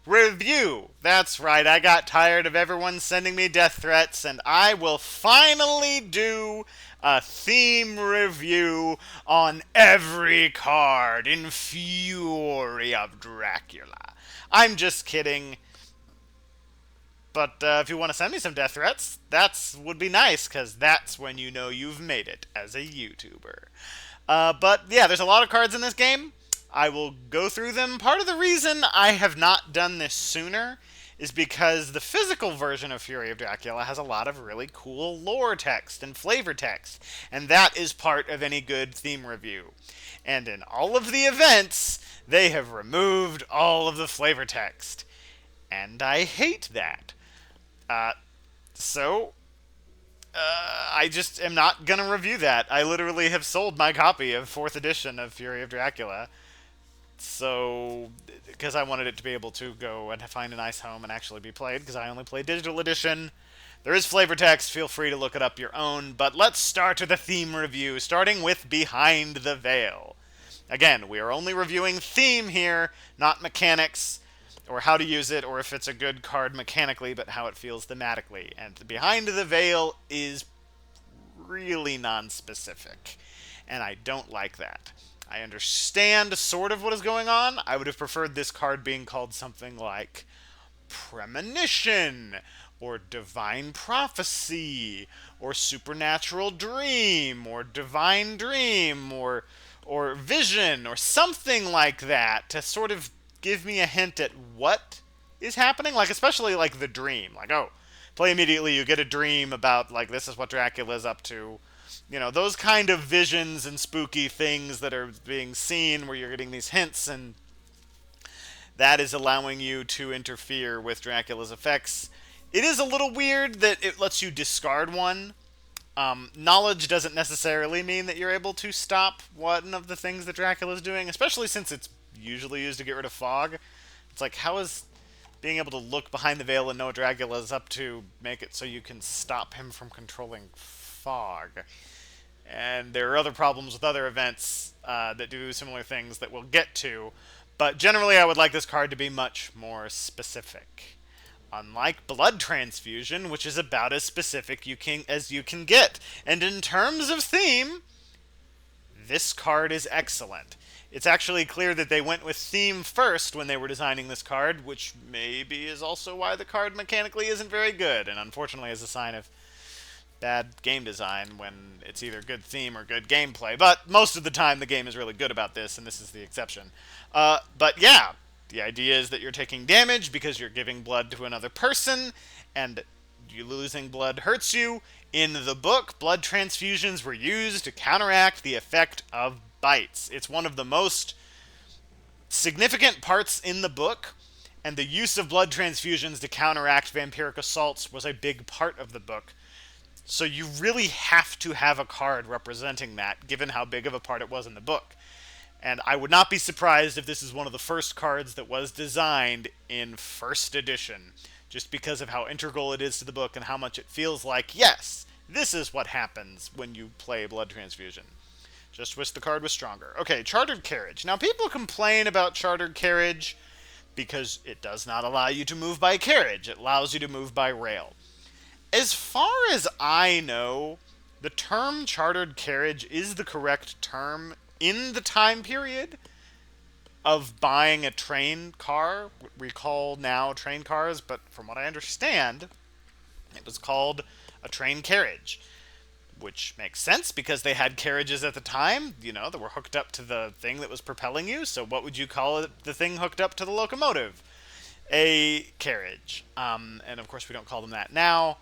review. That's right, I got tired of everyone sending me death threats, and I will finally do a theme review on every card in Fury of Dracula. I'm just kidding. But if you want to send me some death threats, that's would be nice, because that's when you know you've made it as a YouTuber. But yeah, there's a lot of cards in this game. I will go through them. Part of the reason I have not done this sooner is because the physical version of Fury of Dracula has a lot of really cool lore text and flavor text, and that is part of any good theme review. And in all of the events, they have removed all of the flavor text. And I hate that. Uh, so, I just am not gonna review that. I literally have sold my copy of 4th edition of Fury of Dracula. So, because I wanted it to be able to go and find a nice home and actually be played, because I only play digital edition. There is flavor text, feel free to look it up your own, but let's start with the theme review, starting with Behind the Veil. Again, we are only reviewing theme here, not mechanics, or how to use it, or if it's a good card mechanically, but how it feels thematically. And Behind the Veil is really non-specific, and I don't like that. I understand sort of what is going on. I would have preferred this card being called something like Premonition, or Divine Prophecy, or Supernatural Dream, or Divine Dream, or Vision, or something like that, to sort of give me a hint at what is happening. Like, especially like the dream. Like, oh, play immediately, you get a dream about, like, this is what Dracula's up to. You know, those kind of visions and spooky things that are being seen where you're getting these hints, and that is allowing you to interfere with Dracula's effects. It is a little weird that it lets you discard one. Knowledge doesn't necessarily mean that you're able to stop one of the things that Dracula's doing, especially since it's usually used to get rid of fog. It's like, how is being able to look behind the veil and know what Dracula's up to make it so you can stop him from controlling fog? And there are other problems with other events that do similar things that we'll get to. But generally, I would like this card to be much more specific. Unlike Blood Transfusion, which is about as specific as you can get. And in terms of theme, this card is excellent. It's actually clear that they went with theme first when they were designing this card, which maybe is also why the card mechanically isn't very good, and unfortunately is a sign of bad game design when it's either good theme or good gameplay. But most of the time, the game is really good about this, and this is the exception. But yeah, the idea is that you're taking damage because you're giving blood to another person, and you losing blood hurts you. In the book, blood transfusions were used to counteract the effect of bites. It's one of the most significant parts in the book, and the use of blood transfusions to counteract vampiric assaults was a big part of the book. So you really have to have a card representing that, given how big of a part it was in the book. And I would not be surprised if this is one of the first cards that was designed in 1st edition, just because of how integral it is to the book and how much it feels like, yes, this is what happens when you play Blood Transfusion. Just wish the card was stronger. Okay, Chartered Carriage. Now, people complain about Chartered Carriage because it does not allow you to move by carriage. It allows you to move by rail. As far as I know, the term chartered carriage is the correct term in the time period of buying a train car. We call now train cars, but from what I understand, it was called a train carriage, which makes sense because they had carriages at the time, you know, that were hooked up to the thing that was propelling you. So what would you call it, the thing hooked up to the locomotive? A carriage. And of course we don't call them that now.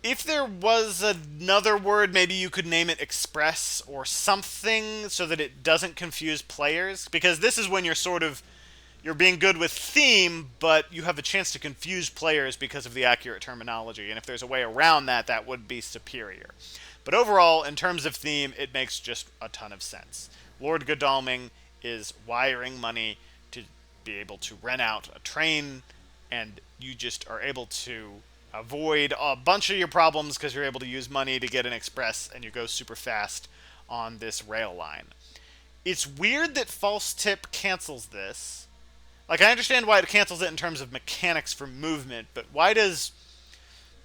If there was another word, maybe you could name it express or something so that it doesn't confuse players. Because this is when you're being good with theme, but you have a chance to confuse players because of the accurate terminology. And if there's a way around that, that would be superior. But overall, in terms of theme, it makes just a ton of sense. Lord Godalming is wiring money to be able to rent out a train, and you just are able to avoid a bunch of your problems because you're able to use money to get an express, and you go super fast on this rail line. It's weird that False Tip cancels this. Like, I understand why it cancels it in terms of mechanics for movement, but why does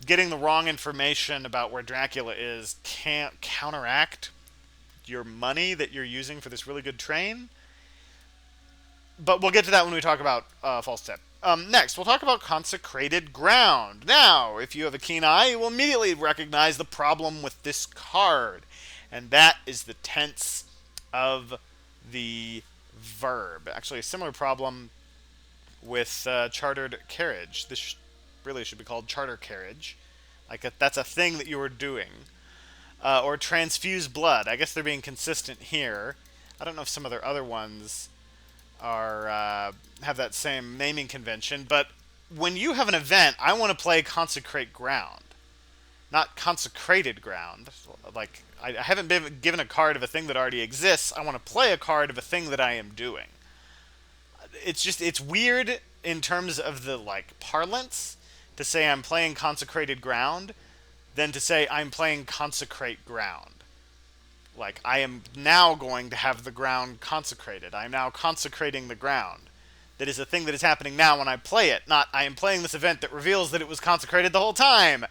getting the wrong information about where Dracula is can't counteract your money that you're using for this really good train? But we'll get to that when we talk about false tip. Next, we'll talk about consecrated ground. Now, if you have a keen eye, you will immediately recognize the problem with this card, and that is the tense of the verb. Actually, a similar problem with chartered carriage. This really should be called charter carriage. That's a thing that you are doing. Or transfuse blood. I guess they're being consistent here. I don't know if some of their other ones are have that same naming convention, but when you have an event, I want to play consecrate ground, not consecrated ground. Like, I haven't been given a card of a thing that already exists. I want to play a card of a thing that I am doing. It's weird in terms of the like parlance to say I'm playing consecrated ground than to say I'm playing consecrate ground. Like, I am now going to have the ground consecrated. I am now consecrating the ground. That is a thing that is happening now when I play it, not I am playing this event that reveals that it was consecrated the whole time.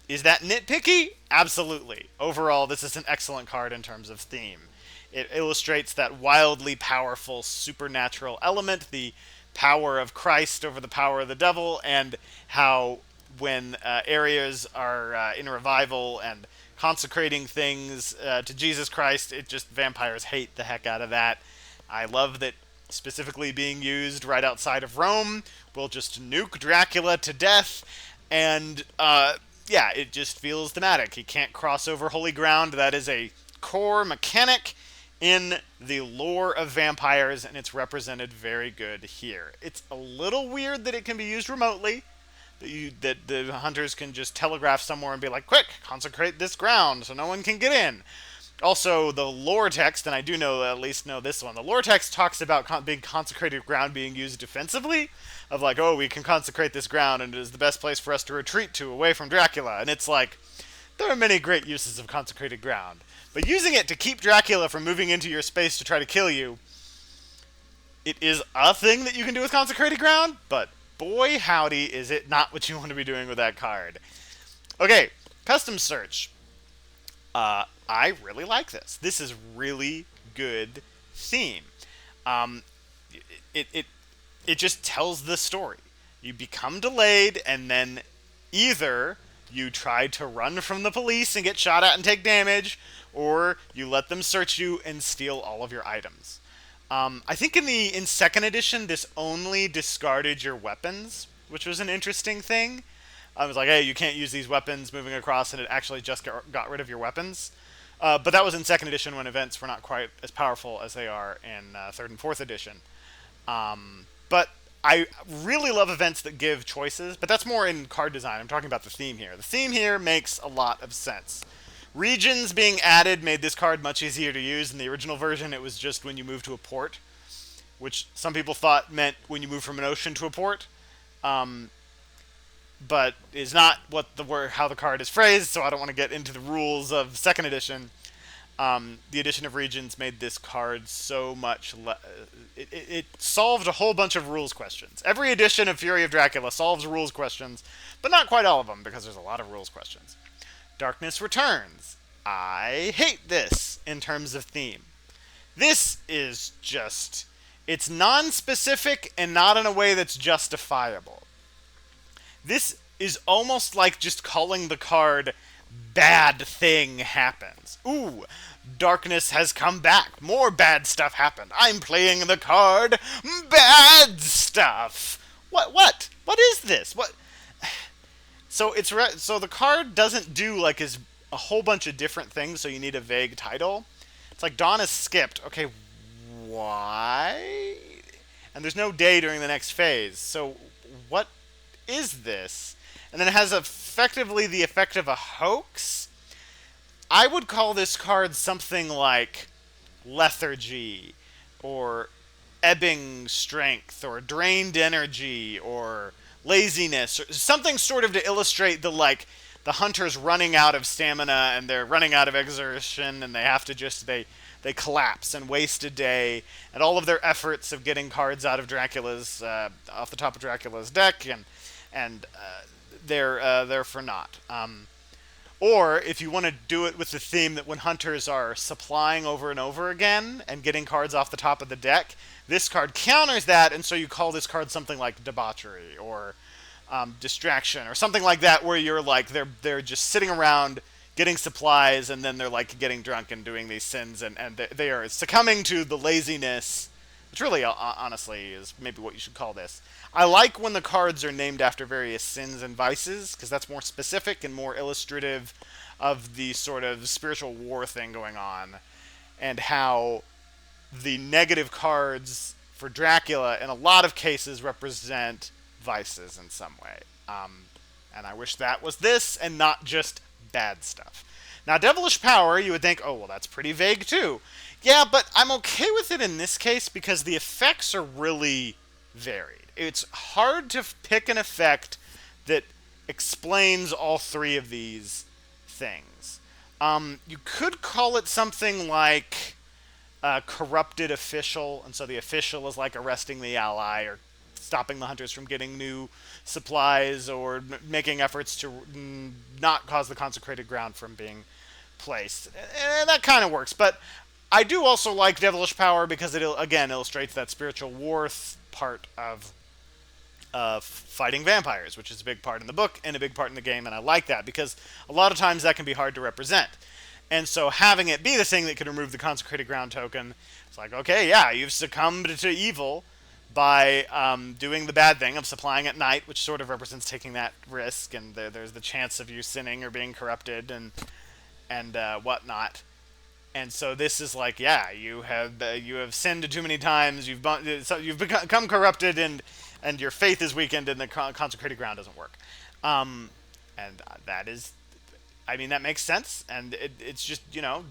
Is that nitpicky? Absolutely. Overall, this is an excellent card in terms of theme. It illustrates that wildly powerful supernatural element, the power of Christ over the power of the devil, and how when areas are in revival and consecrating things to Jesus Christ, vampires hate the heck out of that. I love that specifically being used right outside of Rome will just nuke Dracula to death, and it just feels thematic. He can't cross over holy ground. That is a core mechanic in the lore of vampires, and it's represented very good here. It's a little weird that it can be used remotely, that the hunters can just telegraph somewhere and be like, quick, consecrate this ground so no one can get in. Also, the lore text, and I do at least know this one, the lore text talks about being consecrated ground being used defensively, of like, oh, we can consecrate this ground and it is the best place for us to retreat to away from Dracula. And it's like, there are many great uses of consecrated ground, but using it to keep Dracula from moving into your space to try to kill you, it is a thing that you can do with consecrated ground, but boy howdy is it not what you want to be doing with that card. Okay, custom search. I really like this. This is really good theme. It just tells the story. You become delayed, and then either you try to run from the police and get shot at and take damage, or you let them search you and steal all of your items. I think in second edition, this only discarded your weapons, which was an interesting thing. I was like, hey, you can't use these weapons moving across, and it actually just got rid of your weapons. But that was in second edition when events were not quite as powerful as they are in third and fourth edition. But I really love events that give choices, but that's more in card design. I'm talking about the theme here. The theme here makes a lot of sense. Regions being added made this card much easier to use. In the original version, it was just when you move to a port, which some people thought meant when you move from an ocean to a port, but is not how the card is phrased, so I don't want to get into the rules of second edition. The addition of regions made this card so much it solved a whole bunch of rules questions. Every edition of Fury of Dracula solves rules questions, but not quite all of them, because there's a lot of rules questions. Darkness Returns. I hate this in terms of theme. This is just... it's non-specific and not in a way that's justifiable. This is almost like just calling the card bad thing happens. Ooh, darkness has come back. More bad stuff happened. I'm playing the card bad stuff. What? What is this? What? So so the card doesn't do like a whole bunch of different things, so you need a vague title. It's like dawn is skipped. Okay, why? And there's no day during the next phase. So what is this? And then it has effectively the effect of a hoax. I would call this card something like lethargy, or ebbing strength, or drained energy, or laziness, or something sort of to illustrate the hunters running out of stamina and they're running out of exertion and they have to they collapse and waste a day, and all of their efforts of getting cards out of Dracula's off the top of Dracula's deck, and they're for naught. Or if you want to do it with the theme that when hunters are supplying over and over again and getting cards off the top of the deck, this card counters that, and so you call this card something like debauchery or distraction or something like that, where you're like they're just sitting around getting supplies, and then they're like getting drunk and doing these sins, and they are succumbing to the laziness, which really honestly is maybe what you should call this. I like when the cards are named after various sins and vices, because that's more specific and more illustrative of the sort of spiritual war thing going on, and how the negative cards for Dracula in a lot of cases represent vices in some way. And I wish that was this and not just bad stuff. Now, devilish power, you would think, oh, well, that's pretty vague too. Yeah, but I'm okay with it in this case because the effects are really varied. It's hard to pick an effect that explains all three of these things. You could call it something like corrupted official, and so the official is like arresting the ally or stopping the hunters from getting new supplies or making efforts to not cause the consecrated ground from being placed. And that kind of works, but I do also like devilish power because it, again, illustrates that spiritual war part of fighting vampires, which is a big part in the book and a big part in the game, and I like that because a lot of times that can be hard to represent. And so having it be the thing that can remove the consecrated ground token, it's like, okay, yeah, you've succumbed to evil by doing the bad thing of supplying at night, which sort of represents taking that risk, and there's the chance of you sinning or being corrupted and whatnot. And so this is like, yeah, you have sinned too many times, you've become corrupted, and your faith is weakened, and the consecrated ground doesn't work. And that is, I mean, that makes sense, and it's just,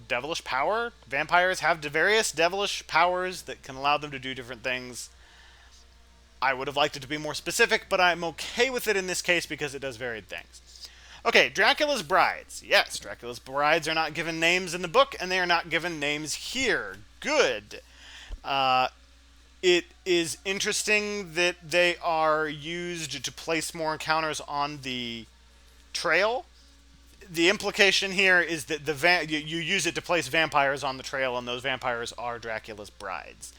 devilish power. Vampires have various devilish powers that can allow them to do different things. I would have liked it to be more specific, but I'm okay with it in this case because it does varied things. Okay, Dracula's brides. Yes, Dracula's brides are not given names in the book, and they are not given names here. Good. It is interesting that they are used to place more encounters on the trail. The implication here is that you use it to place vampires on the trail, and those vampires are Dracula's brides.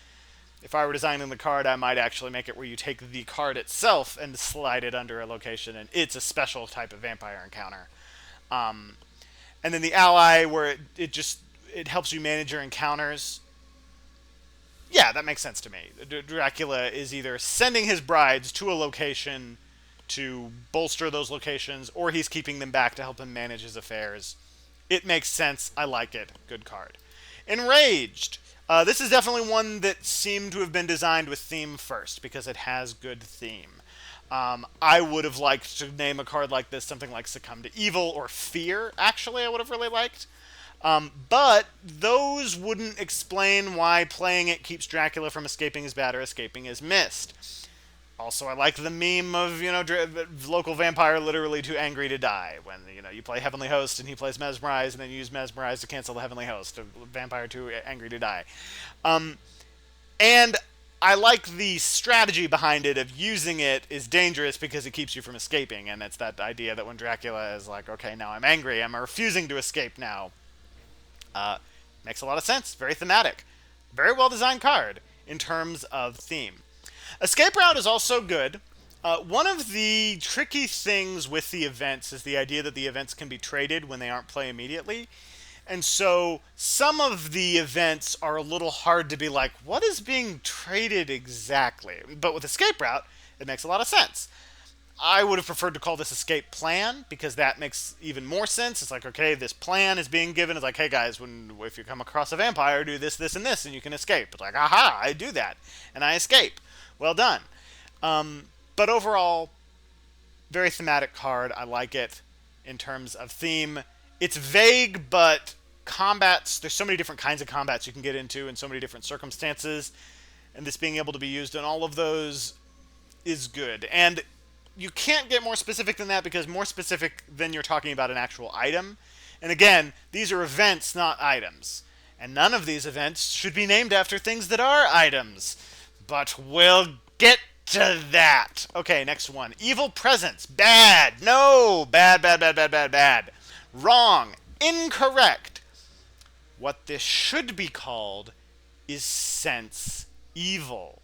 If I were designing the card, I might actually make it where you take the card itself and slide it under a location, and it's a special type of vampire encounter. And then the ally, where it helps you manage your encounters. Yeah, that makes sense to me. Dracula is either sending his brides to a location to bolster those locations, or he's keeping them back to help him manage his affairs. It makes sense. I like it. Good card. Enraged. This is definitely one that seemed to have been designed with theme first, because it has good theme. I would have liked to name a card like this something like Succumb to Evil or Fear, actually, I would have really liked. But those wouldn't explain why playing it keeps Dracula from escaping as bad or escaping as mist. Also, I like the meme of, local vampire literally too angry to die. When, you play Heavenly Host and he plays Mesmerize, and then you use Mesmerize to cancel the Heavenly Host. A vampire too angry to die. And I like the strategy behind it of using it is dangerous because it keeps you from escaping. And it's that idea that when Dracula is like, okay, now I'm angry, I'm refusing to escape now. Makes a lot of sense. Very thematic. Very well designed card in terms of theme. Escape route is also good. One of the tricky things with the events is the idea that the events can be traded when they aren't play immediately. And so some of the events are a little hard to be like, what is being traded exactly? But with escape route, it makes a lot of sense. I would have preferred to call this escape plan, because that makes even more sense. It's like, okay, this plan is being given. It's like, hey guys, if you come across a vampire, do this, this, and this, and you can escape. It's like, aha, I do that, and I escape. Well done. But overall, very thematic card. I like it in terms of theme. It's vague, but combats, there's so many different kinds of combats you can get into in so many different circumstances, and this being able to be used in all of those is good. And you can't get more specific than that, because more specific than you're talking about an actual item. And again, these are events, not items. And none of these events should be named after things that are items. But we'll get to that. Okay, next one. Evil presence. Bad. No. Bad, bad, bad, bad, bad, bad. Wrong. Incorrect. What this should be called is sense evil,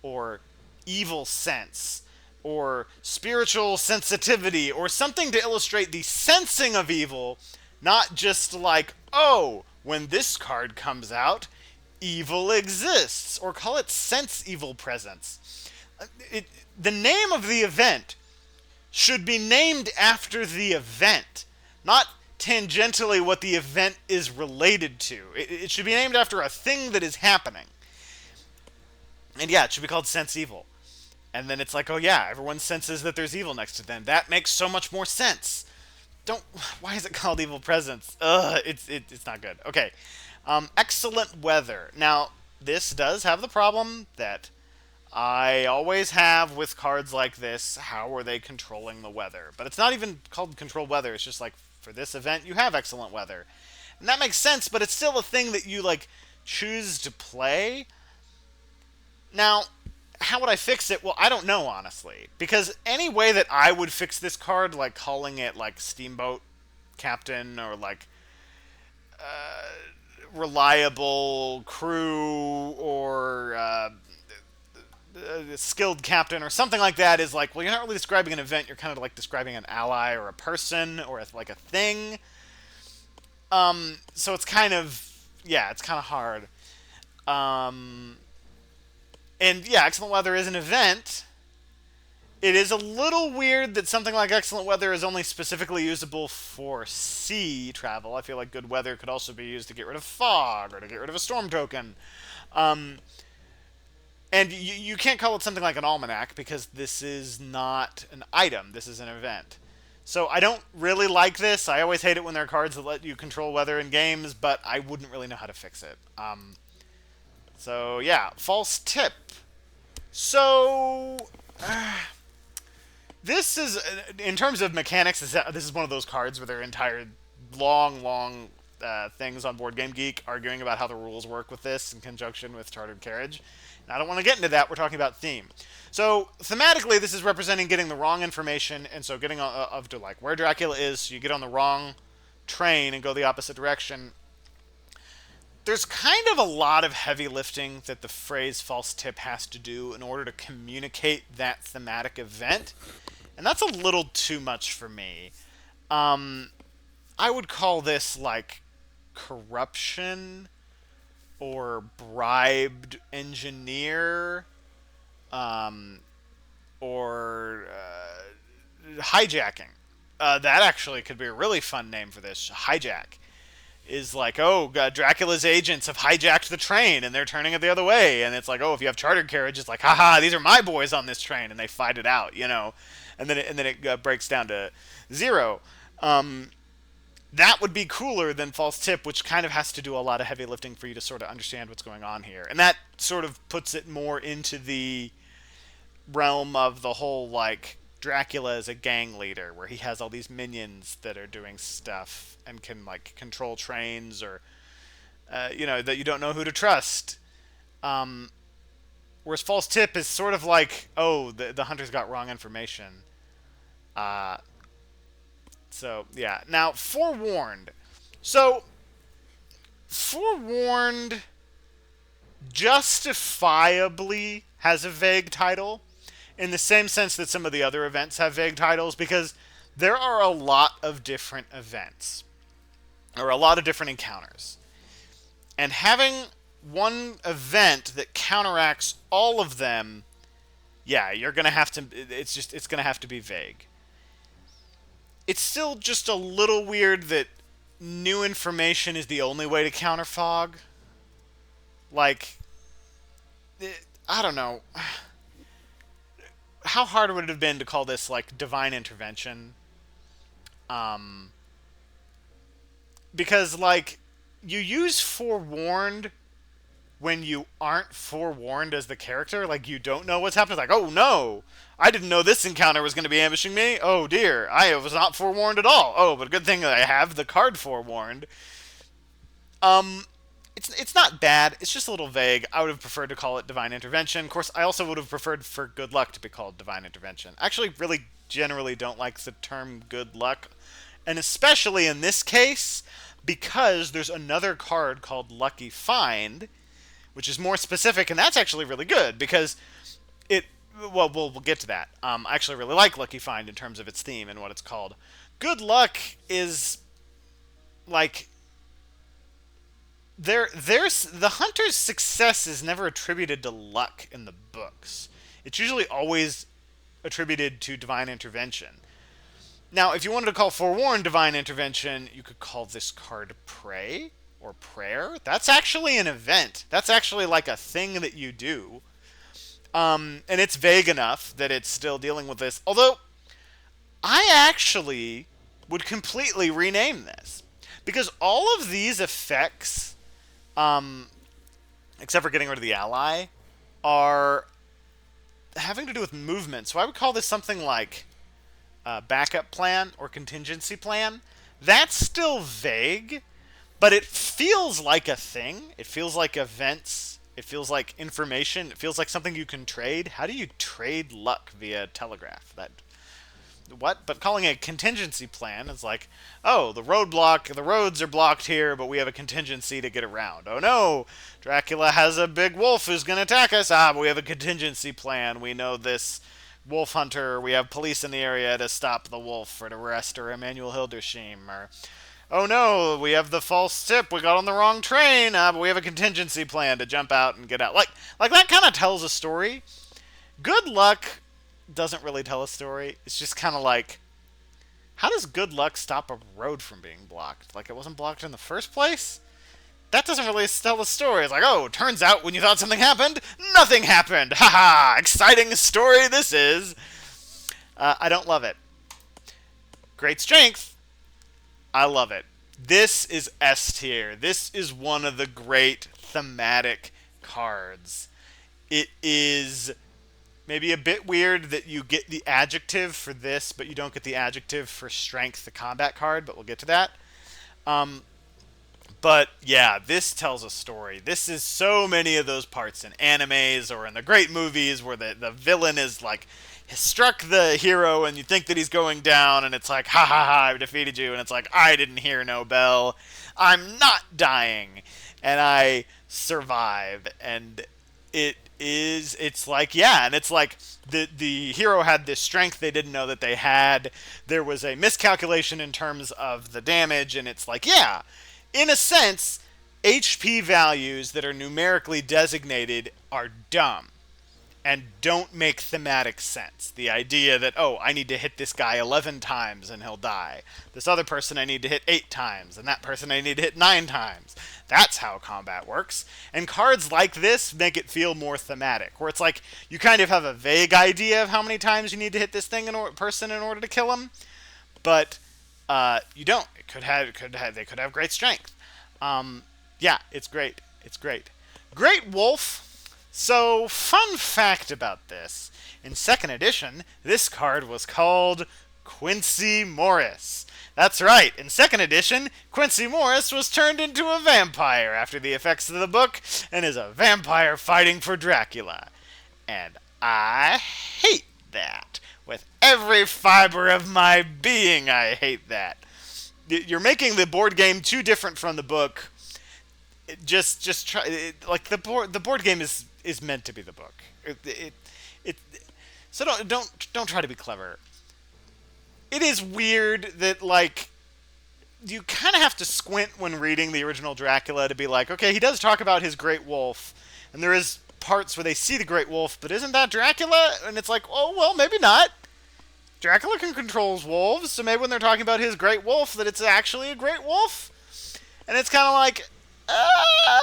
or evil sense, or spiritual sensitivity, or something to illustrate the sensing of evil, not just like, oh, when this card comes out, evil exists, or call it sense evil presence. The name of the event should be named after the event, not tangentially what the event is related to. It should be named after a thing that is happening. And yeah, it should be called sense evil. And then it's like, oh yeah, everyone senses that there's evil next to them. That makes so much more sense. Don't. Why is it called evil presence? Ugh, it's not good. Okay, excellent weather. Now this does have the problem that I always have with cards like this. How are they controlling the weather? But it's not even called control weather. It's just like, for this event, you have excellent weather. And that makes sense, but it's still a thing that you, like, choose to play. Now, how would I fix it? Well, I don't know, honestly. Because any way that I would fix this card, like calling it, like, Steamboat Captain, or, like, reliable crew, or skilled captain, or something like that, is like, well, you're not really describing an event, you're kind of like describing an ally or a person or like a thing. So it's kind of, yeah, it's kind of hard. And yeah, excellent weather is an event. It is a little weird that something like excellent weather is only specifically usable for sea travel. I feel like good weather could also be used to get rid of fog or to get rid of a storm token. And you can't call it something like an almanac because this is not an item. This is an event. So I don't really like this. I always hate it when there are cards that let you control weather in games, but I wouldn't really know how to fix it. So yeah, false tip. So this is, in terms of mechanics, this is one of those cards where there are entire long things on Board Game Geek arguing about how the rules work with this in conjunction with Chartered Carriage. And I don't want to get into that. We're talking about theme. So thematically, this is representing getting the wrong information, and so getting of to like where Dracula is. So you get on the wrong train and go the opposite direction. There's kind of a lot of heavy lifting that the phrase false tip has to do in order to communicate that thematic event, and that's a little too much for me. I would call this like corruption or bribed engineer, or hijacking. That actually could be a really fun name for this. Hijack is like, oh, Dracula's agents have hijacked the train and they're turning it the other way. And it's like, oh, if you have Chartered Carriage, it's like, haha, these are my boys on this train, and they fight it out, you know. And then it breaks down to zero. That would be cooler than false tip, which kind of has to do a lot of heavy lifting for you to sort of understand what's going on here. And that sort of puts it more into the realm of the whole, like, Dracula as a gang leader, where he has all these minions that are doing stuff and can, like, control trains, or, that you don't know who to trust. Whereas false tip is sort of like, oh, the hunter's got wrong information. So, yeah. Now, forewarned. So, forewarned justifiably has a vague title, in the same sense that some of the other events have vague titles, because there are a lot of different events, or a lot of different encounters. And having one event that counteracts all of them, yeah, you're going to have to, it's going to have to be vague. It's still just a little weird that new information is the only way to counter fog. Like, I don't know. How hard would it have been to call this, like, divine intervention? Because, like, you use forewarned when you aren't forewarned as the character. Like, you don't know what's happening. Like, oh no, I didn't know this encounter was going to be ambushing me. Oh dear, I was not forewarned at all. Oh, but good thing I have the card forewarned. it's not bad. It's just a little vague. I would have preferred to call it divine intervention. Of course, I also would have preferred for good luck to be called divine intervention. I actually really generally don't like the term good luck, and especially in this case because there's another card called Lucky Find, which is more specific, and that's actually really good because it. Well, we'll get to that. I actually really like Lucky Find in terms of its theme and what it's called. Good luck is like there's the hunter's success is never attributed to luck in the books. It's usually always attributed to divine intervention. Now, if you wanted to call Forewarned divine intervention, you could call this card Pray or Prayer. That's actually an event. That's actually like a thing that you do. And it's vague enough that it's still dealing with this. Although, I actually would completely rename this. Because all of these effects, except for getting rid of the ally, are having to do with movement. So I would call this something like backup plan or contingency plan. That's still vague, but it feels like a thing. It feels like events. It feels like information. It feels like something you can trade. How do you trade luck via telegraph? What? But calling it a contingency plan is like, oh, the roads are blocked here, but we have a contingency to get around. Oh no, Dracula has a big wolf who's going to attack us. But we have a contingency plan. We know this wolf hunter. We have police in the area to stop the wolf or to arrest or Emmanuel Hildesheim. Or, oh no, we have the false tip. We got on the wrong train. But we have a contingency plan to jump out and get out. Like that kind of tells a story. Good luck doesn't really tell a story. It's just kind of like, how does good luck stop a road from being blocked? Like, it wasn't blocked in the first place? That doesn't really tell the story. It's like, oh, turns out when you thought something happened, nothing happened. Haha, exciting story this is. I don't love it. Great strength. I love it. This is S tier. This is one of the great thematic cards. It is maybe a bit weird that you get the adjective for this, but you don't get the adjective for strength, the combat card, but we'll get to that. But yeah, this tells a story. This is so many of those parts in animes or in the great movies where the villain is like, has struck the hero and you think that he's going down and it's like, ha ha ha, I defeated you. And it's like, I didn't hear no bell. I'm not dying. And I survive. And it's like, yeah, and it's like the hero had this strength they didn't know that they had. There was a miscalculation in terms of the damage, and it's like, yeah, in a sense, HP values that are numerically designated are dumb and don't make thematic sense. The idea that, oh, I need to hit this guy 11 times and he'll die. This other person I need to hit 8 times, and that person I need to hit 9 times. That's how combat works. And cards like this make it feel more thematic, where it's like you kind of have a vague idea of how many times you need to hit this person in order to kill him, but you don't. They could have great strength. Yeah, it's great. It's great. Great Wolf. So, fun fact about this. In 2nd edition, this card was called Quincy Morris. That's right, in 2nd edition, Quincy Morris was turned into a vampire after the effects of the book and is a vampire fighting for Dracula. And I hate that. With every fiber of my being, I hate that. You're making the board game too different from the book. Just try, like the board game is meant to be the book. So don't try to be clever. It is weird that, like, you kind of have to squint when reading the original Dracula to be like, okay, he does talk about his great wolf, and there is parts where they see the great wolf, but isn't that Dracula? And it's like, oh, well, maybe not. Dracula can control wolves, so maybe when they're talking about his great wolf, that it's actually a great wolf. And it's kind of like, I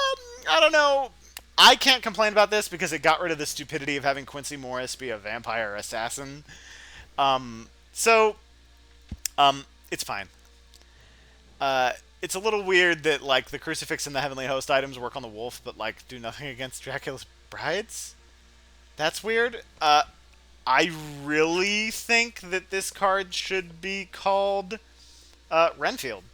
don't know. I can't complain about this because it got rid of the stupidity of having Quincy Morris be a vampire assassin. It's fine. It's a little weird that, like, the crucifix and the heavenly host items work on the wolf, but, like, do nothing against Dracula's brides? That's weird. I really think that this card should be called Renfield.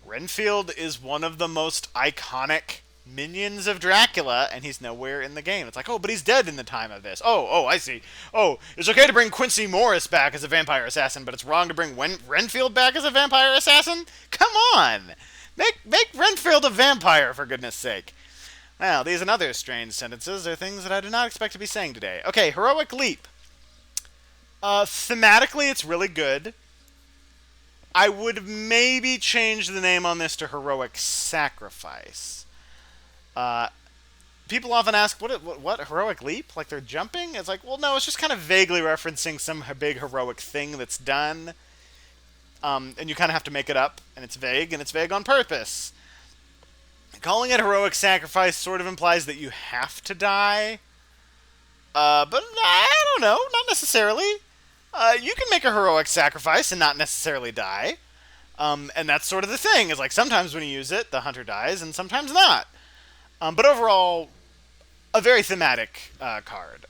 Renfield is one of the most iconic minions of Dracula, and he's nowhere in the game. It's like, oh, but he's dead in the time of this. Oh, I see. Oh, it's okay to bring Quincy Morris back as a vampire assassin, but it's wrong to bring Renfield back as a vampire assassin? Come on! Make Renfield a vampire, for goodness sake. Well, these and other strange sentences are things that I did not expect to be saying today. Okay, Heroic Leap. Thematically, it's really good. I would maybe change the name on this to Heroic Sacrifice. People often ask, what Heroic Leap? Like they're jumping? It's like, well, no, it's just kind of vaguely referencing some big heroic thing that's done. And you kind of have to make it up, and it's vague on purpose. Calling it Heroic Sacrifice sort of implies that you have to die. But I don't know, not necessarily. You can make a heroic sacrifice and not necessarily die. And that's sort of the thing, is like sometimes when you use it, the hunter dies, and sometimes not. But overall, a very thematic card.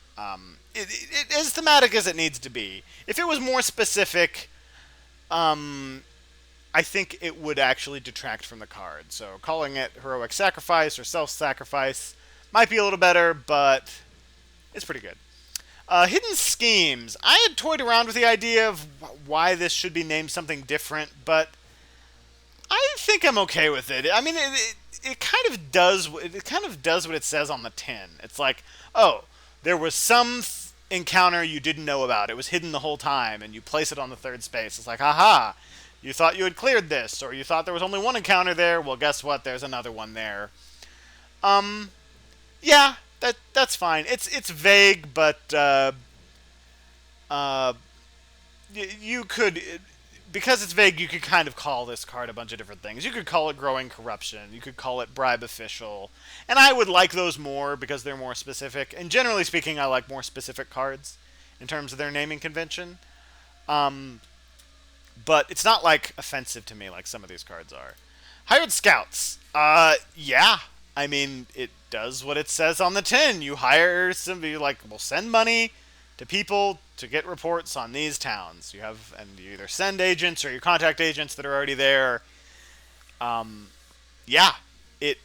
It as thematic as it needs to be. If it was more specific, I think it would actually detract from the card. So calling it Heroic Sacrifice or Self-Sacrifice might be a little better, but it's pretty good. Hidden Schemes. I had toyed around with the idea of why this should be named something different, but I think I'm okay with it. I mean, it kind of does what it says on the tin. It's like, oh, there was some encounter you didn't know about. It was hidden the whole time, and you place it on the third space. It's like, haha, you thought you had cleared this, or you thought there was only one encounter there. Well, guess what? There's another one there. Yeah, that's fine. It's vague, but you could, because it's vague, you could kind of call this card a bunch of different things. You could call it Growing Corruption. You could call it Bribe Official. And I would like those more because they're more specific. And generally speaking, I like more specific cards in terms of their naming convention. But it's not like offensive to me like some of these cards are. Hired Scouts. Yeah. I mean, it does what it says on the tin. You hire somebody, like, will send money to people to get reports on these towns. You either send agents or you contact agents that are already there. Yeah, it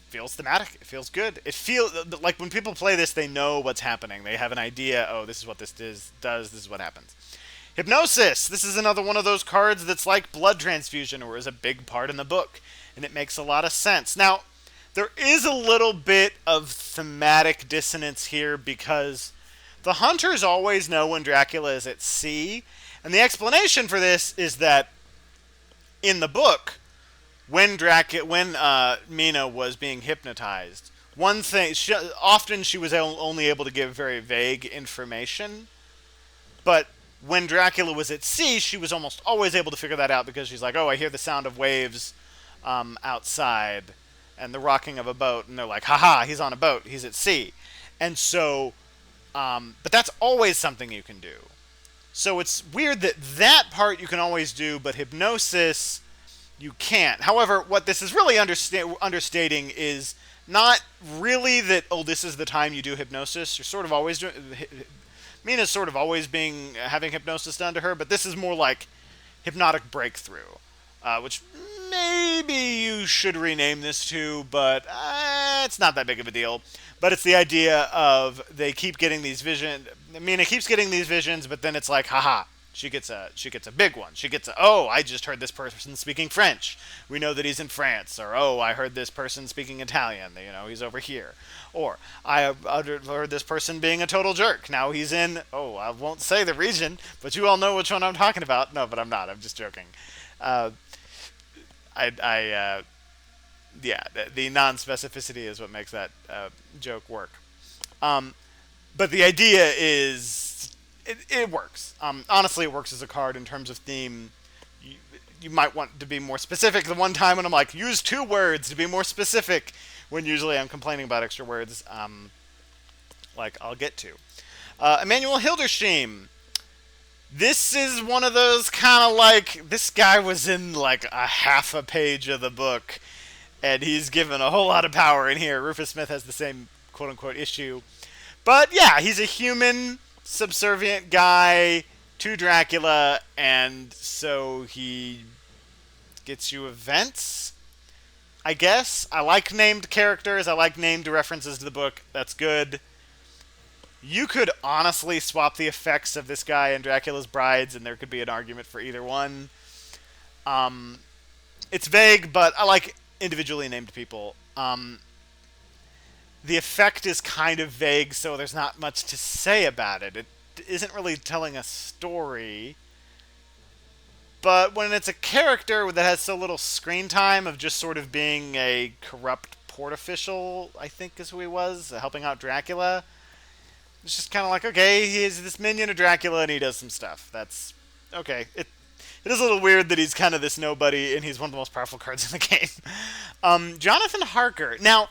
feels thematic. It feels good. It feels like when people play this, they know what's happening. They have an idea. Oh, this is what this does. This is what happens. Hypnosis. This is another one of those cards that's like Blood Transfusion, or is a big part in the book, and it makes a lot of sense. Now, there is a little bit of thematic dissonance here because the hunters always know when Dracula is at sea, and the explanation for this is that in the book, when Mina was being hypnotized, one thing often she was only able to give very vague information, but when Dracula was at sea, she was almost always able to figure that out because she's like, oh, I hear the sound of waves outside and the rocking of a boat, and they're like, haha, he's on a boat, he's at sea. And so, but that's always something you can do. So it's weird that part you can always do, but hypnosis you can't. However, what this is really understating is not really that, oh, this is the time you do hypnosis. You're sort of always doing... Mina's sort of always having hypnosis done to her, but this is more like hypnotic breakthrough, which maybe you should rename this to, but it's not that big of a deal. But it's the idea of they keep getting these visions. Mina keeps getting these visions, but then it's like, haha, she gets a big one. She gets oh, I just heard this person speaking French. We know that he's in France. Or, oh, I heard this person speaking Italian. You know, he's over here. Or, I heard this person being a total jerk. Now he's in, oh, I won't say the region, but you all know which one I'm talking about. No, but I'm not. I'm just joking. Yeah, the non-specificity is what makes that joke work. But the idea is, it works. Honestly, it works as a card in terms of theme. You might want to be more specific. The one time when I'm like, use 2 words to be more specific, when usually I'm complaining about extra words, like I'll get to. Emanuel Hildesheim. This is one of those kind of like, this guy was in like a half a page of the book, and he's given a whole lot of power in here. Rufus Smith has the same quote-unquote issue. But yeah, he's a human, subservient guy to Dracula, and so he gets you events, I guess. I like named characters. I like named references to the book. That's good. You could honestly swap the effects of this guy and Dracula's Brides, and there could be an argument for either one. Um, it's vague, but I like individually named people. The effect is kind of vague, so there's not much to say about it. It isn't really telling a story. But when it's a character that has so little screen time of just sort of being a corrupt port official, I think is who he was, helping out Dracula, it's just kind of like, okay, he's this minion of Dracula and he does some stuff. That's okay. It is a little weird that he's kind of this nobody and he's one of the most powerful cards in the game. Jonathan Harker. Now,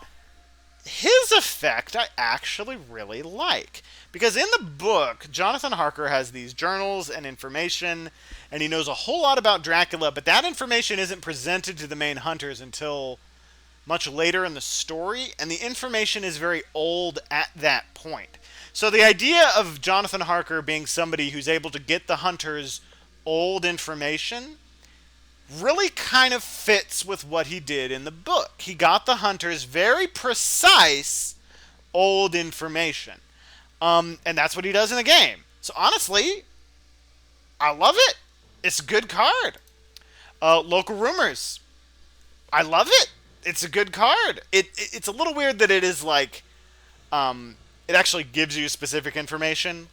his effect I actually really like. Because in the book, Jonathan Harker has these journals and information, and he knows a whole lot about Dracula, but that information isn't presented to the main hunters until much later in the story, and the information is very old at that point. So the idea of Jonathan Harker being somebody who's able to get the hunters old information really kind of fits with what he did in the book. He got the hunters very precise old information. And that's what he does in the game. So honestly, I love it. It's a good card. Local Rumors. I love it. It's a good card. It's a little weird that it is like, it actually gives you specific information.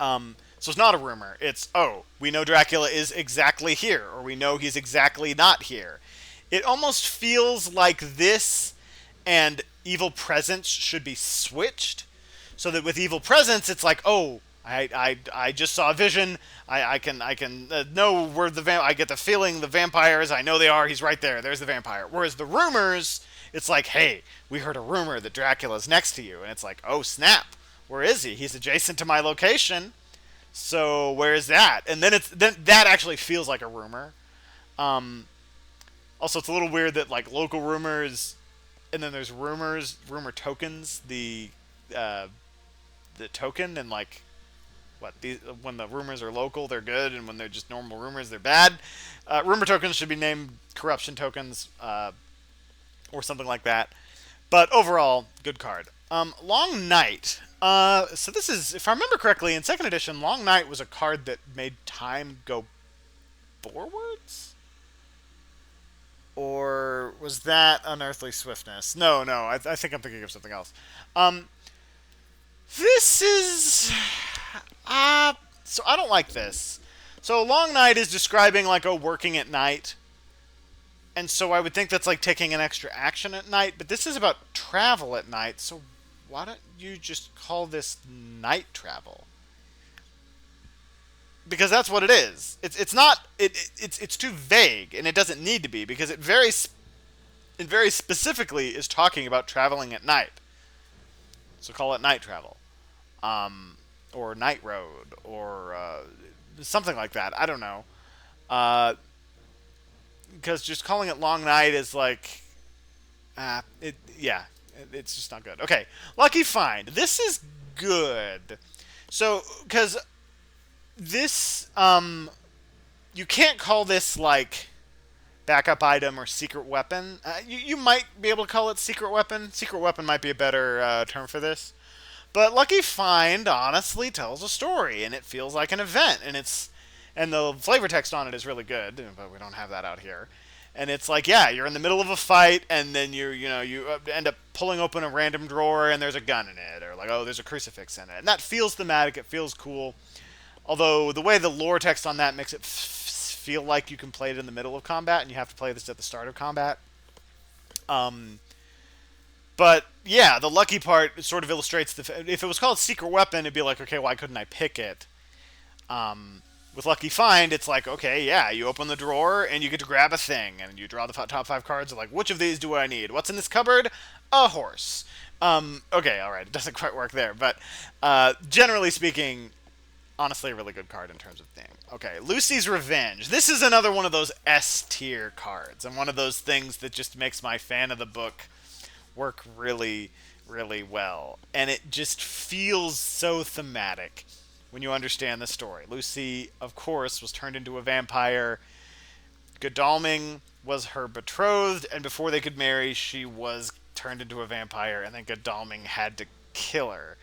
So it's not a rumor. It's, oh, we know Dracula is exactly here, or we know he's exactly not here. It almost feels like this and Evil Presence should be switched. So that with Evil Presence, it's like, oh, I just saw a vision. I can know where I get the feeling the vampires. I know they are. He's right there. There's the vampire. Whereas the rumors, it's like, hey, we heard a rumor that Dracula's next to you, and it's like, oh snap, where is he? He's adjacent to my location. So where is that? And then that actually feels like a rumor. Also, it's a little weird that like local rumors, and then there's rumor tokens. The token and like when the rumors are local, they're good, and when they're just normal rumors, they're bad. Rumor tokens should be named corruption tokens or something like that. But overall, good card. Long Night. So this is, if I remember correctly, in second edition, Long Night was a card that made time go forwards? Or was that Unearthly Swiftness? No, I think I'm thinking of something else. This is... so I don't like this. So Long Night is describing like, oh, working at night. And so I would think that's like taking an extra action at night, but this is about travel at night, so why don't you just call this night travel? Because that's what it is. It's too vague, and it doesn't need to be, because it very specifically is talking about traveling at night. So call it night travel, or night road, or something like that. I don't know. Because just calling it Long Night is like, it's just not good. Okay, Lucky Find. This is good. So, because this, you can't call this like backup item or secret weapon. You might be able to call it secret weapon. Secret weapon might be a better term for this. But Lucky Find honestly tells a story, and it feels like an event, and the flavor text on it is really good, but we don't have that out here. And it's like, yeah, you're in the middle of a fight, and then you end up pulling open a random drawer, and there's a gun in it, or like, oh, there's a crucifix in it, and that feels thematic. It feels cool. Although the way the lore text on that makes it feel like you can play it in the middle of combat, and you have to play this at the start of combat. But yeah, the lucky part sort of illustrates if it was called Secret Weapon, it'd be like, okay, why couldn't I pick it? With Lucky Find, it's like, okay, yeah, you open the drawer and you get to grab a thing, and you draw the top 5 cards. Like, which of these do I need? What's in this cupboard? A horse. Okay, all right, it doesn't quite work there, but generally speaking, honestly, a really good card in terms of theme. Okay, Lucy's Revenge. This is another one of those S tier cards, and one of those things that just makes my fan of the book work really, really well. And it just feels so thematic when you understand the story. Lucy, of course, was turned into a vampire Godalming was her betrothed, and before they could marry, she was turned into a vampire, and then Godalming had to kill her.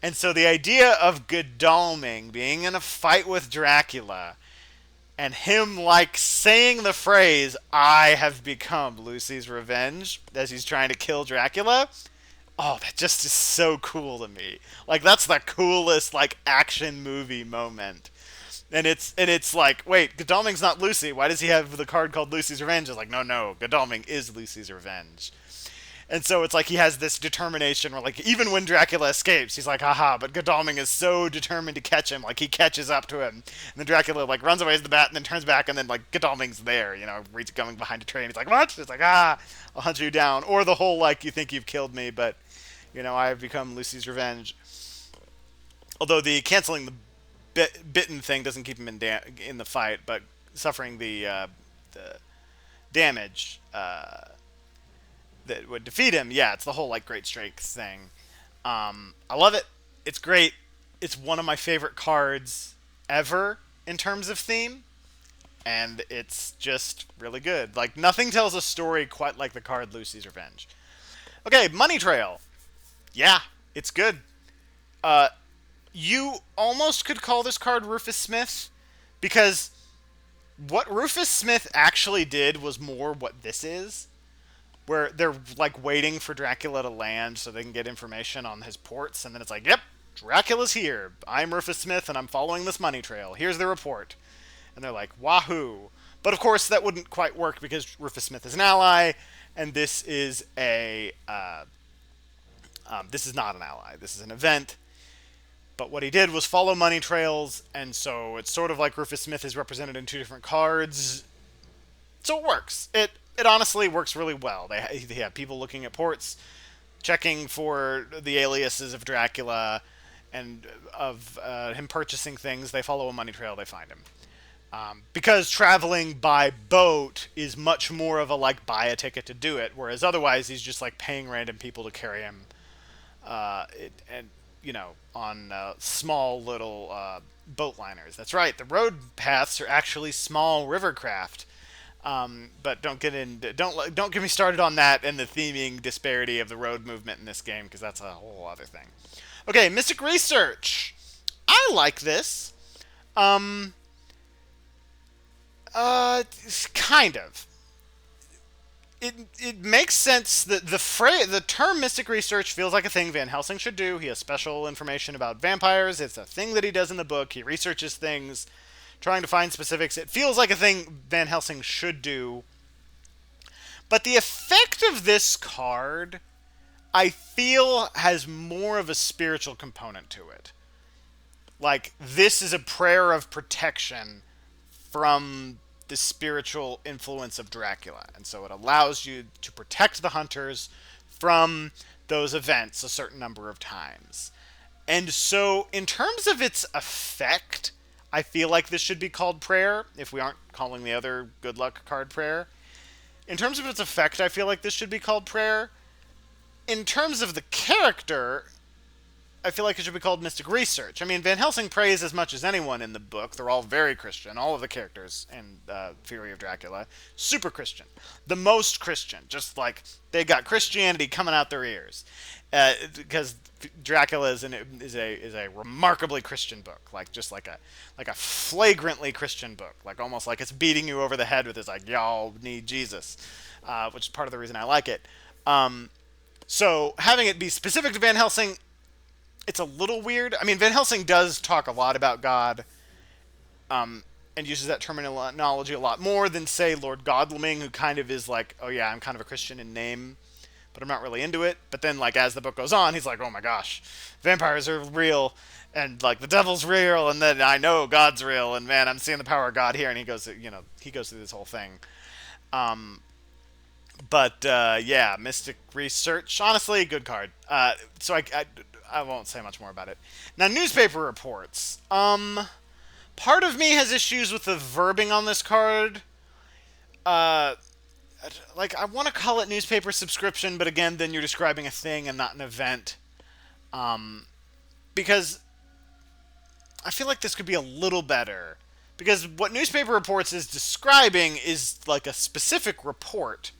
And so the idea of Godalming being in a fight with Dracula and him like saying the phrase "I have become Lucy's revenge" as he's trying to kill Dracula, oh, that just is so cool to me. Like that's the coolest like action movie moment. And it's like, wait, Godalming's not Lucy. Why does he have the card called Lucy's Revenge? It's like, no, Godalming is Lucy's Revenge. And so it's like he has this determination where, like, even when Dracula escapes, he's like, haha, but Godalming is so determined to catch him, like, he catches up to him. And then Dracula, like, runs away as the bat and then turns back, and then, like, Godalming's there, he's going behind a train. He's like, what? It's like, I'll hunt you down. Or the whole, like, you think you've killed me, but, I have become Lucy's revenge. Although the canceling the bitten thing doesn't keep him in the fight, but suffering the damage, that would defeat him. Yeah, it's the whole like great strength thing. I love it. It's great. It's one of my favorite cards ever in terms of theme, and it's just really good. Like nothing tells a story quite like the card Lucy's Revenge. Okay, Money Trail. Yeah, it's good. You almost could call this card Rufus Smith, because what Rufus Smith actually did was more what this is, where they're like waiting for Dracula to land so they can get information on his ports, and then it's like, yep, Dracula's here. I'm Rufus Smith, and I'm following this money trail. Here's the report. And they're like, wahoo. But of course, that wouldn't quite work because Rufus Smith is an ally, and this is this is not an ally. This is an event. But what he did was follow money trails, and so it's sort of like Rufus Smith is represented in two different cards. So it works. It honestly works really well. They have people looking at ports, checking for the aliases of Dracula, and of him purchasing things. They follow a money trail, they find him. Because traveling by boat is much more of a like buy a ticket to do it, whereas otherwise he's just like paying random people to carry him, on small little boat liners. That's right. The road paths are actually small river craft. But don't get me started on that and the theming disparity of the road movement in this game, because that's a whole other thing. Okay, Mystic Research. I like this. Kind of. It makes sense that the term Mystic Research feels like a thing Van Helsing should do. He has special information about vampires. It's a thing that he does in the book. He researches things, trying to find specifics. It feels like a thing Van Helsing should do. But the effect of this card, I feel, has more of a spiritual component to it. Like, this is a prayer of protection from the spiritual influence of Dracula. And so it allows you to protect the hunters from those events a certain number of times. And so, in terms of its effect, I feel like this should be called prayer, if we aren't calling the other good luck card prayer. In terms of its effect, I feel like this should be called prayer. In terms of the character, I feel like it should be called Mystic Research. I mean, Van Helsing prays as much as anyone in the book. They're all very Christian. All of the characters in Fury of Dracula, super Christian. The most Christian. Just like, they got Christianity coming out their ears. Because Dracula is a remarkably Christian book, like just like a flagrantly Christian book, like almost like it's beating you over the head with this like y'all need Jesus, which is part of the reason I like it. So having it be specific to Van Helsing, it's a little weird. I mean, Van Helsing does talk a lot about God, and uses that terminology a lot more than say Lord Godalming, who kind of is like, oh yeah, I'm kind of a Christian in name, but I'm not really into it. But then, like, as the book goes on, he's like, oh my gosh, vampires are real, and, like, the devil's real, and then I know God's real, and man, I'm seeing the power of God here, and he goes through this whole thing. Yeah, Mystic Research, honestly, good card. So I won't say much more about it. Now, newspaper reports. Part of me has issues with the verbing on this card. Like, I want to call it newspaper subscription, but again, then you're describing a thing and not an event. Because I feel like this could be a little better. Because what newspaper reports is describing is like a specific report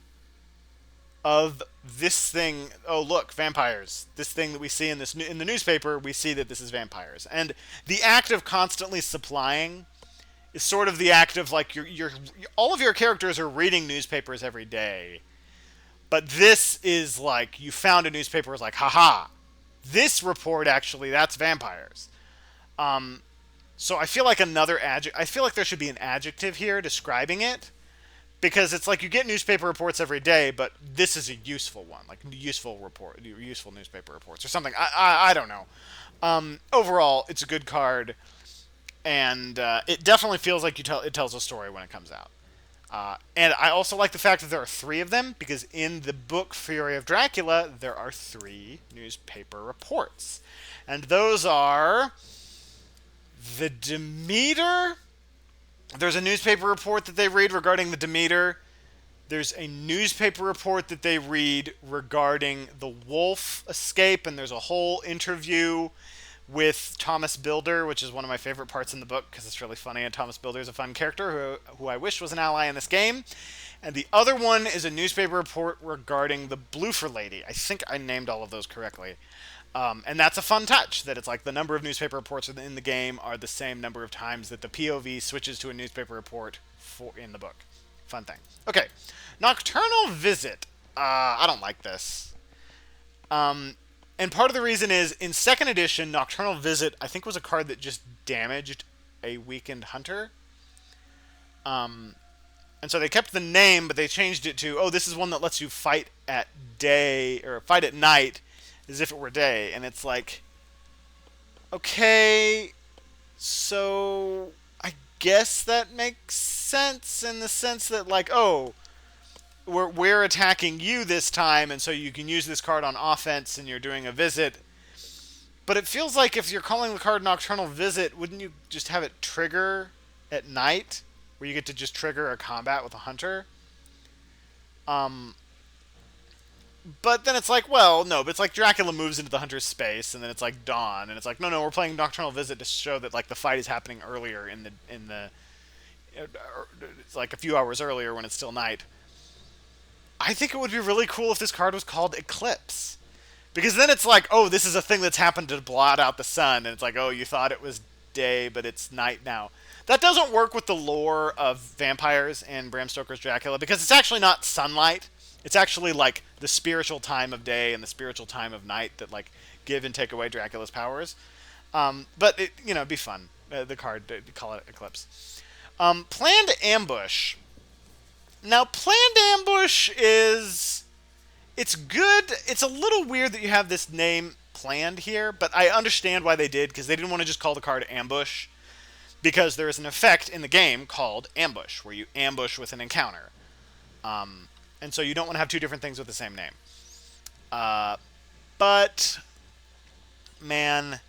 of this thing. Oh, look, vampires. This thing that we see in in the newspaper, we see that this is vampires. And the act of constantly supplying is sort of the act of like your all of your characters are reading newspapers every day. But this is like you found a newspaper, is like, haha, this report actually that's vampires. So I feel like another adjective. I feel like there should be an adjective here describing it, because it's like you get newspaper reports every day, but this is a useful one, like useful newspaper reports or something. I don't know. Overall, it's a good card, and it definitely feels like it tells a story when it comes out. And I also like the fact that there are three of them, because in the book Fury of Dracula, there are three newspaper reports. And those are the Demeter. There's a newspaper report that they read regarding the Demeter. There's a newspaper report that they read regarding the wolf escape, and there's a whole interview with Thomas Builder, which is one of my favorite parts in the book because it's really funny, and Thomas Builder is a fun character who I wish was an ally in this game. And the other one is a newspaper report regarding the Bloofer Lady. I think I named all of those correctly. And that's a fun touch, that it's like the number of newspaper reports in the game are the same number of times that the POV switches to a newspaper report in the book. Fun thing. Okay, Nocturnal Visit. I don't like this. And part of the reason is, in 2nd edition, Nocturnal Visit, I think, was a card that just damaged a weakened hunter. And so they kept the name, but they changed it to, oh, this is one that lets you fight at day, or fight at night, as if it were day. And it's like, okay, so I guess that makes sense in the sense that, like, oh, we're attacking you this time, and so you can use this card on offense, and you're doing a visit. But it feels like if you're calling the card Nocturnal Visit, wouldn't you just have it trigger at night, where you get to just trigger a combat with a hunter? But then it's like, well, no, but it's like Dracula moves into the hunter's space, and then it's like dawn, and it's like, no, we're playing Nocturnal Visit to show that like the fight is happening earlier in the it's like a few hours earlier when it's still night. I think it would be really cool if this card was called Eclipse. Because then it's like, oh, this is a thing that's happened to blot out the sun. And it's like, oh, you thought it was day, but it's night now. That doesn't work with the lore of vampires in Bram Stoker's Dracula, because it's actually not sunlight. It's actually like the spiritual time of day and the spiritual time of night that like give and take away Dracula's powers. But it, it'd be fun. The card, call it Eclipse. Planned Ambush. Now, Planned Ambush it's good. It's a little weird that you have this name planned here, but I understand why they did, because they didn't want to just call the card Ambush, because there is an effect in the game called Ambush, where you ambush with an encounter. And so you don't want to have two different things with the same name. But, man,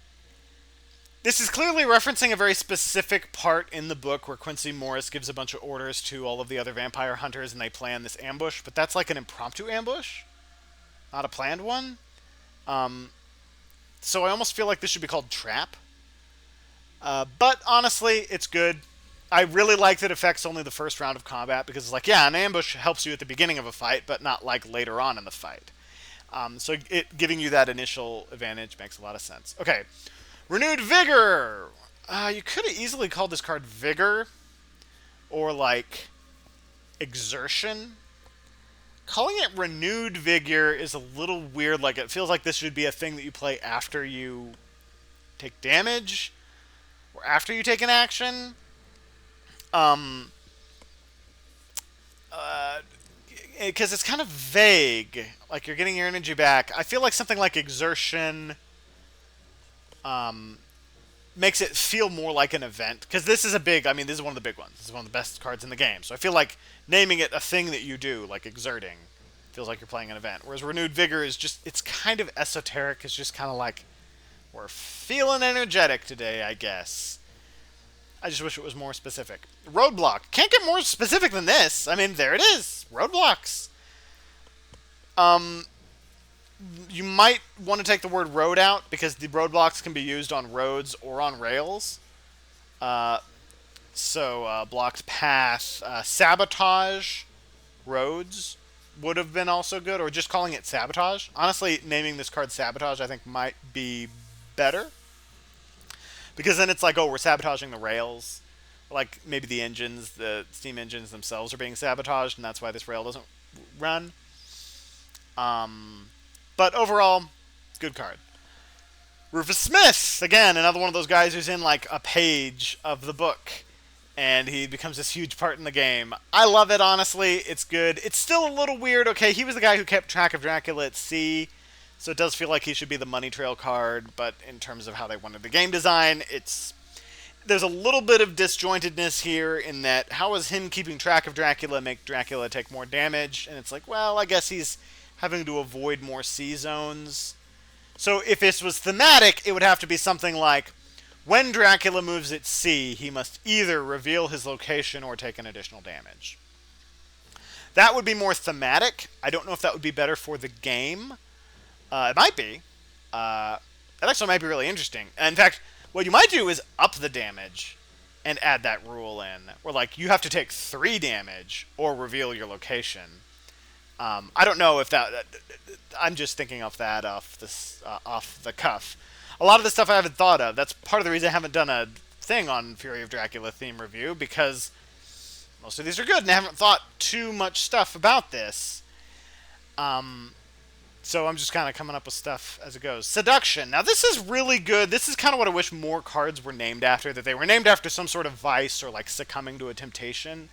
this is clearly referencing a very specific part in the book where Quincy Morris gives a bunch of orders to all of the other vampire hunters, and they plan this ambush. But that's like an impromptu ambush, not a planned one. So I almost feel like this should be called Trap. But honestly, it's good. I really like that it affects only the first round of combat, because it's like, yeah, an ambush helps you at the beginning of a fight, but not like later on in the fight. So it giving you that initial advantage makes a lot of sense. Okay. Renewed Vigor! You could have easily called this card Vigor, or like Exertion. Calling it Renewed Vigor is a little weird. Like, it feels like this should be a thing that you play after you take damage, or after you take an action. Because it's kind of vague. Like, you're getting your energy back. I feel like something like Exertion makes it feel more like an event, because this is this is one of the big ones. This is one of the best cards in the game. So I feel like naming it a thing that you do, like exerting, feels like you're playing an event. Whereas Renewed Vigor is just, it's kind of esoteric. It's just kind of like, we're feeling energetic today, I guess. I just wish it was more specific. Roadblock. Can't get more specific than this. I mean, there it is. Roadblocks. You might want to take the word road out, because the roadblocks can be used on roads or on rails. So blocked path, sabotage roads would have been also good, or just calling it sabotage. Honestly, naming this card sabotage I think might be better because then it's like, oh, we're sabotaging the rails. Like maybe the engines, the steam engines themselves are being sabotaged, and that's why this rail doesn't run. Um, but overall, good card. Rufus Smith, again, another one of those guys who's in like a page of the book, and he becomes this huge part in the game. I love it, honestly. It's good. It's still a little weird. Okay, he was the guy who kept track of Dracula at sea, so it does feel like he should be the money trail card, but in terms of how they wanted the game design, there's a little bit of disjointedness here in that how is him keeping track of Dracula make Dracula take more damage? And it's like, well, I guess he's having to avoid more sea zones. So if this was thematic, it would have to be something like, when Dracula moves at sea, he must either reveal his location or take an additional damage. That would be more thematic. I don't know if that would be better for the game. It might be. That actually might be really interesting. In fact, what you might do is up the damage and add that rule in. Where, like, you have to take 3 damage or reveal your location. I don't know if that... I'm just thinking off the cuff. A lot of the stuff I haven't thought of. That's part of the reason I haven't done a thing on Fury of Dracula theme review, because most of these are good, and I haven't thought too much stuff about this. So I'm just kind of coming up with stuff as it goes. Seduction. Now this is really good. This is kind of what I wish more cards were named after, that they were named after some sort of vice or like succumbing to a temptation.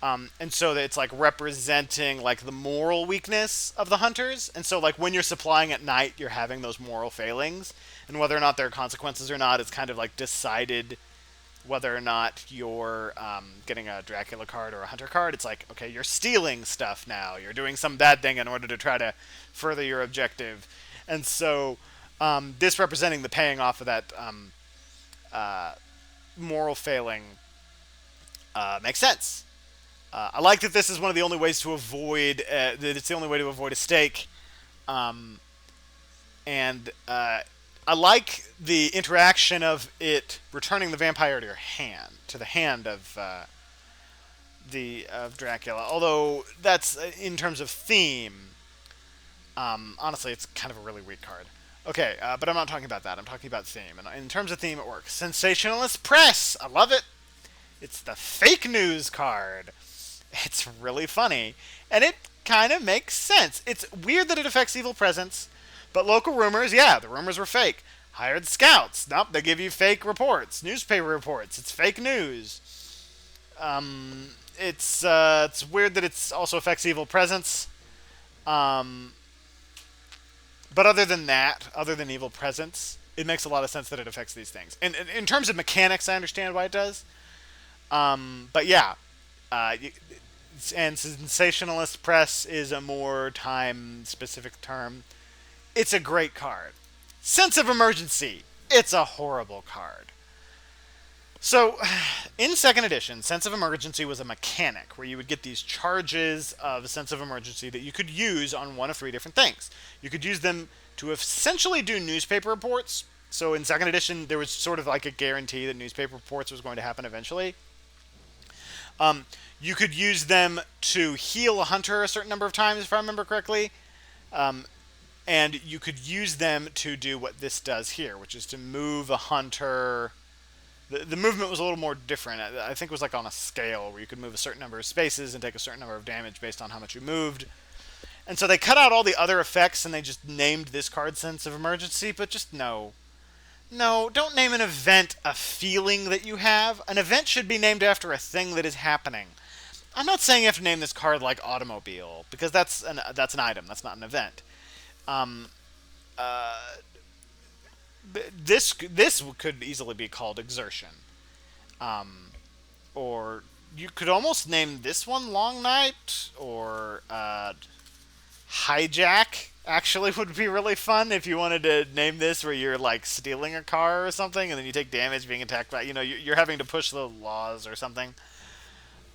And so that it's like representing like the moral weakness of the hunters. And so like when you're supplying at night, you're having those moral failings. And whether or not there are consequences or not, it's kind of like decided whether or not you're getting a Dracula card or a hunter card. It's like, okay, you're stealing stuff now. You're doing some bad thing in order to try to further your objective. And so this representing the paying off of that moral failing makes sense. I like that this is one of the only ways to avoid, that it's the only way to avoid a stake. And I like the interaction of it returning the vampire to your hand, to the hand of Dracula. Although that's in terms of theme. Honestly, it's kind of a really weak card. Okay, but I'm not talking about that. I'm talking about theme. And in terms of theme, it works. Sensationalist Press. I love it. It's the fake news card. It's really funny, and it kind of makes sense. It's weird that it affects evil presence, but local rumors, yeah, the rumors were fake. Hired scouts, nope, they give you fake reports, newspaper reports. It's fake news. It's weird that it also affects evil presence. But other than that, other than evil presence, it makes a lot of sense that it affects these things. And in terms of mechanics, I understand why it does. But yeah. And sensationalist press is a more time-specific term. It's a great card. Sense of emergency. It's a horrible card. So, in 2nd edition, Sense of Emergency was a mechanic where you would get these charges of Sense of Emergency that you could use on one of 3 different things. You could use them to essentially do newspaper reports. So in 2nd edition, there was sort of like a guarantee that newspaper reports was going to happen eventually. You could use them to heal a hunter a certain number of times, if I remember correctly. And you could use them to do what this does here, which is to move a hunter. The movement was a little more different. I think it was like on a scale where you could move a certain number of spaces and take a certain number of damage based on how much you moved. And so they cut out all the other effects and they just named this card Sense of Emergency, but just no. No, don't name an event a feeling that you have. An event should be named after a thing that is happening. I'm not saying you have to name this card like automobile, because that's an item. That's not an event. This could easily be called exertion. Or you could almost name this one Long Night, or Hijack. Actually would be really fun if you wanted to name this where you're like stealing a car or something and then you take damage being attacked by, you're having to push the laws or something.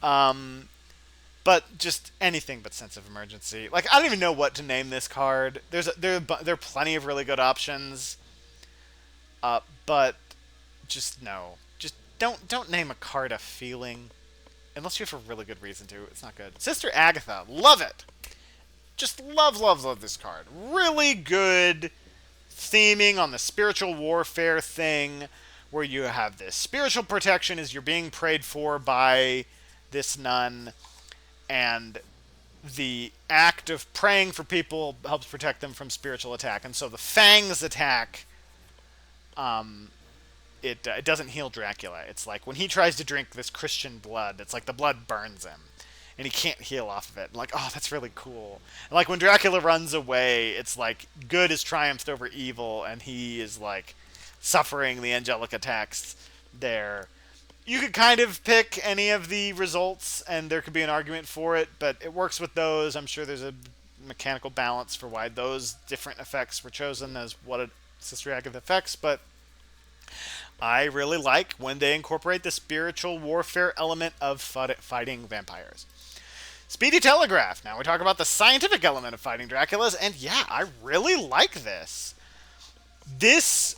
But just anything but Sense of Emergency. Like, I don't even know what to name this card. There are plenty of really good options. But just no. Just don't name a card a feeling. Unless you have a really good reason to. It's not good. Sister Agatha. Love it. Just love this card. Really good theming on the spiritual warfare thing, where you have this spiritual protection as you're being prayed for by this nun, and the act of praying for people helps protect them from spiritual attack. And so the Fangs attack, it doesn't heal Dracula. It's like when he tries to drink this Christian blood, it's like the blood burns him, and he can't heal off of it. I'm like, oh, that's really cool. And like when Dracula runs away, it's like good has triumphed over evil, and he is like suffering the angelic attacks there. You could kind of pick any of the results, and there could be an argument for it, but it works with those. I'm sure there's a mechanical balance for why those different effects were chosen as what a Sister Agatha affects, but I really like when they incorporate the spiritual warfare element of fighting vampires. Speedy Telegraph. Now we talk about the scientific element of fighting Draculas, and yeah, I really like this. This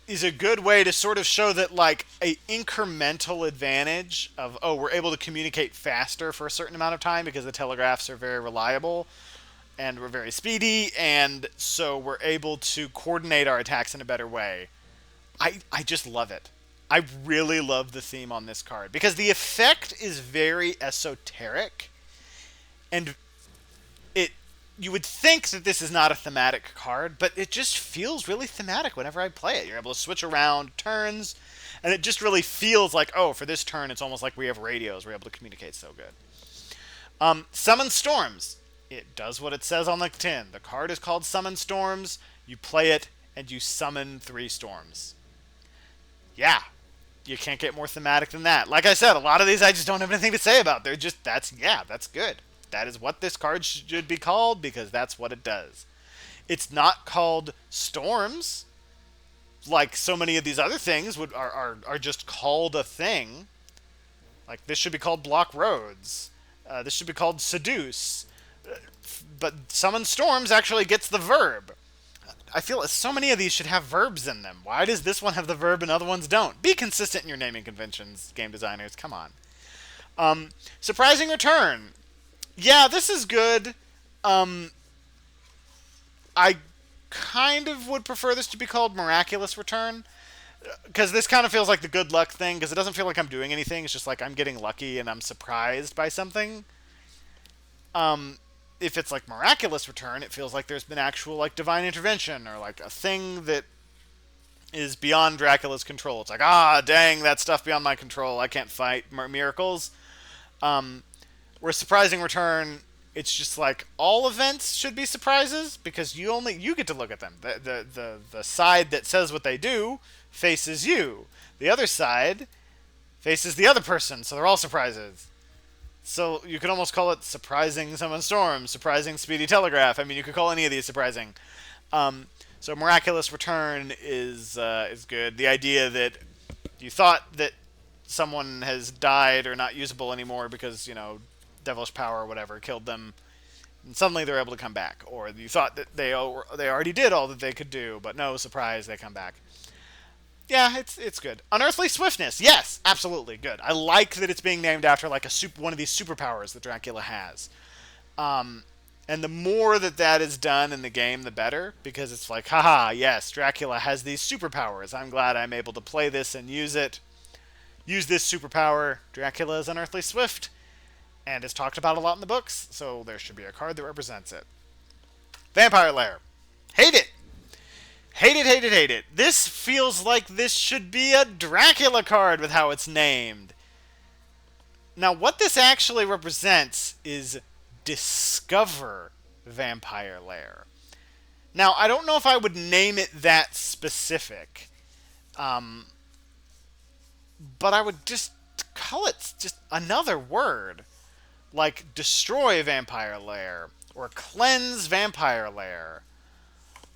is a good way to sort of show that, like, a incremental advantage of, oh, we're able to communicate faster for a certain amount of time because the telegraphs are very reliable and we're very speedy, and so we're able to coordinate our attacks in a better way. I just love it. I really love the theme on this card because the effect is very esoteric, and you would think that this is not a thematic card, but it just feels really thematic whenever I play it. You're able to switch around turns, and it just really feels like, oh, for this turn, it's almost like we have radios. We're able to communicate so good. Summon Storms. It does what it says on the tin. The card is called Summon Storms. You play it, and you summon 3 storms. Yeah, you can't get more thematic than that. Like I said, a lot of these I just don't have anything to say about. They're just, that's good. That is what this card should be called because that's what it does. It's not called Storms, like so many of these other things are just called a thing. Like this should be called Block Roads. This should be called Seduce. But Summon Storms actually gets the verb. I feel so many of these should have verbs in them. Why does this one have the verb and other ones don't? Be consistent in your naming conventions, game designers. Come on. Surprising Return. Yeah, this is good. I kind of would prefer this to be called Miraculous Return, because this kind of feels like the good luck thing, because it doesn't feel like I'm doing anything. It's just like I'm getting lucky and I'm surprised by something. If it's like Miraculous Return, it feels like there's been actual like divine intervention, or like a thing that is beyond Dracula's control. It's like, ah, dang, that stuff beyond my control. I can't fight miracles. Where Surprising Return, it's just like all events should be surprises because you get to look at them. The side that says what they do faces you. The other side faces the other person, so they're all surprises. So you could almost call it Surprising Summon Storm, Surprising Speedy Telegraph. I mean, you could call any of these surprising. So Miraculous Return is good. The idea that you thought that someone has died or not usable anymore because, devilish power or whatever killed them, and suddenly they're able to come back. Or you thought that they already did all that they could do, but no, surprise, they come back. Yeah, it's good. Unearthly Swiftness, yes, absolutely good. I like that it's being named after like one of these superpowers that Dracula has. And the more that is done in the game, the better, because it's like, haha, yes, Dracula has these superpowers. I'm glad I'm able to play this and use it. Use this superpower. Dracula is unearthly swift, and is talked about a lot in the books, so there should be a card that represents it. Vampire Lair. Hate it. Hate it. This feels like this should be a Dracula card with how it's named. Now, what this actually represents is Discover Vampire Lair. Now, I don't know if I would name it that specific, but I would just call it just another word, like Destroy Vampire Lair, or Cleanse Vampire Lair,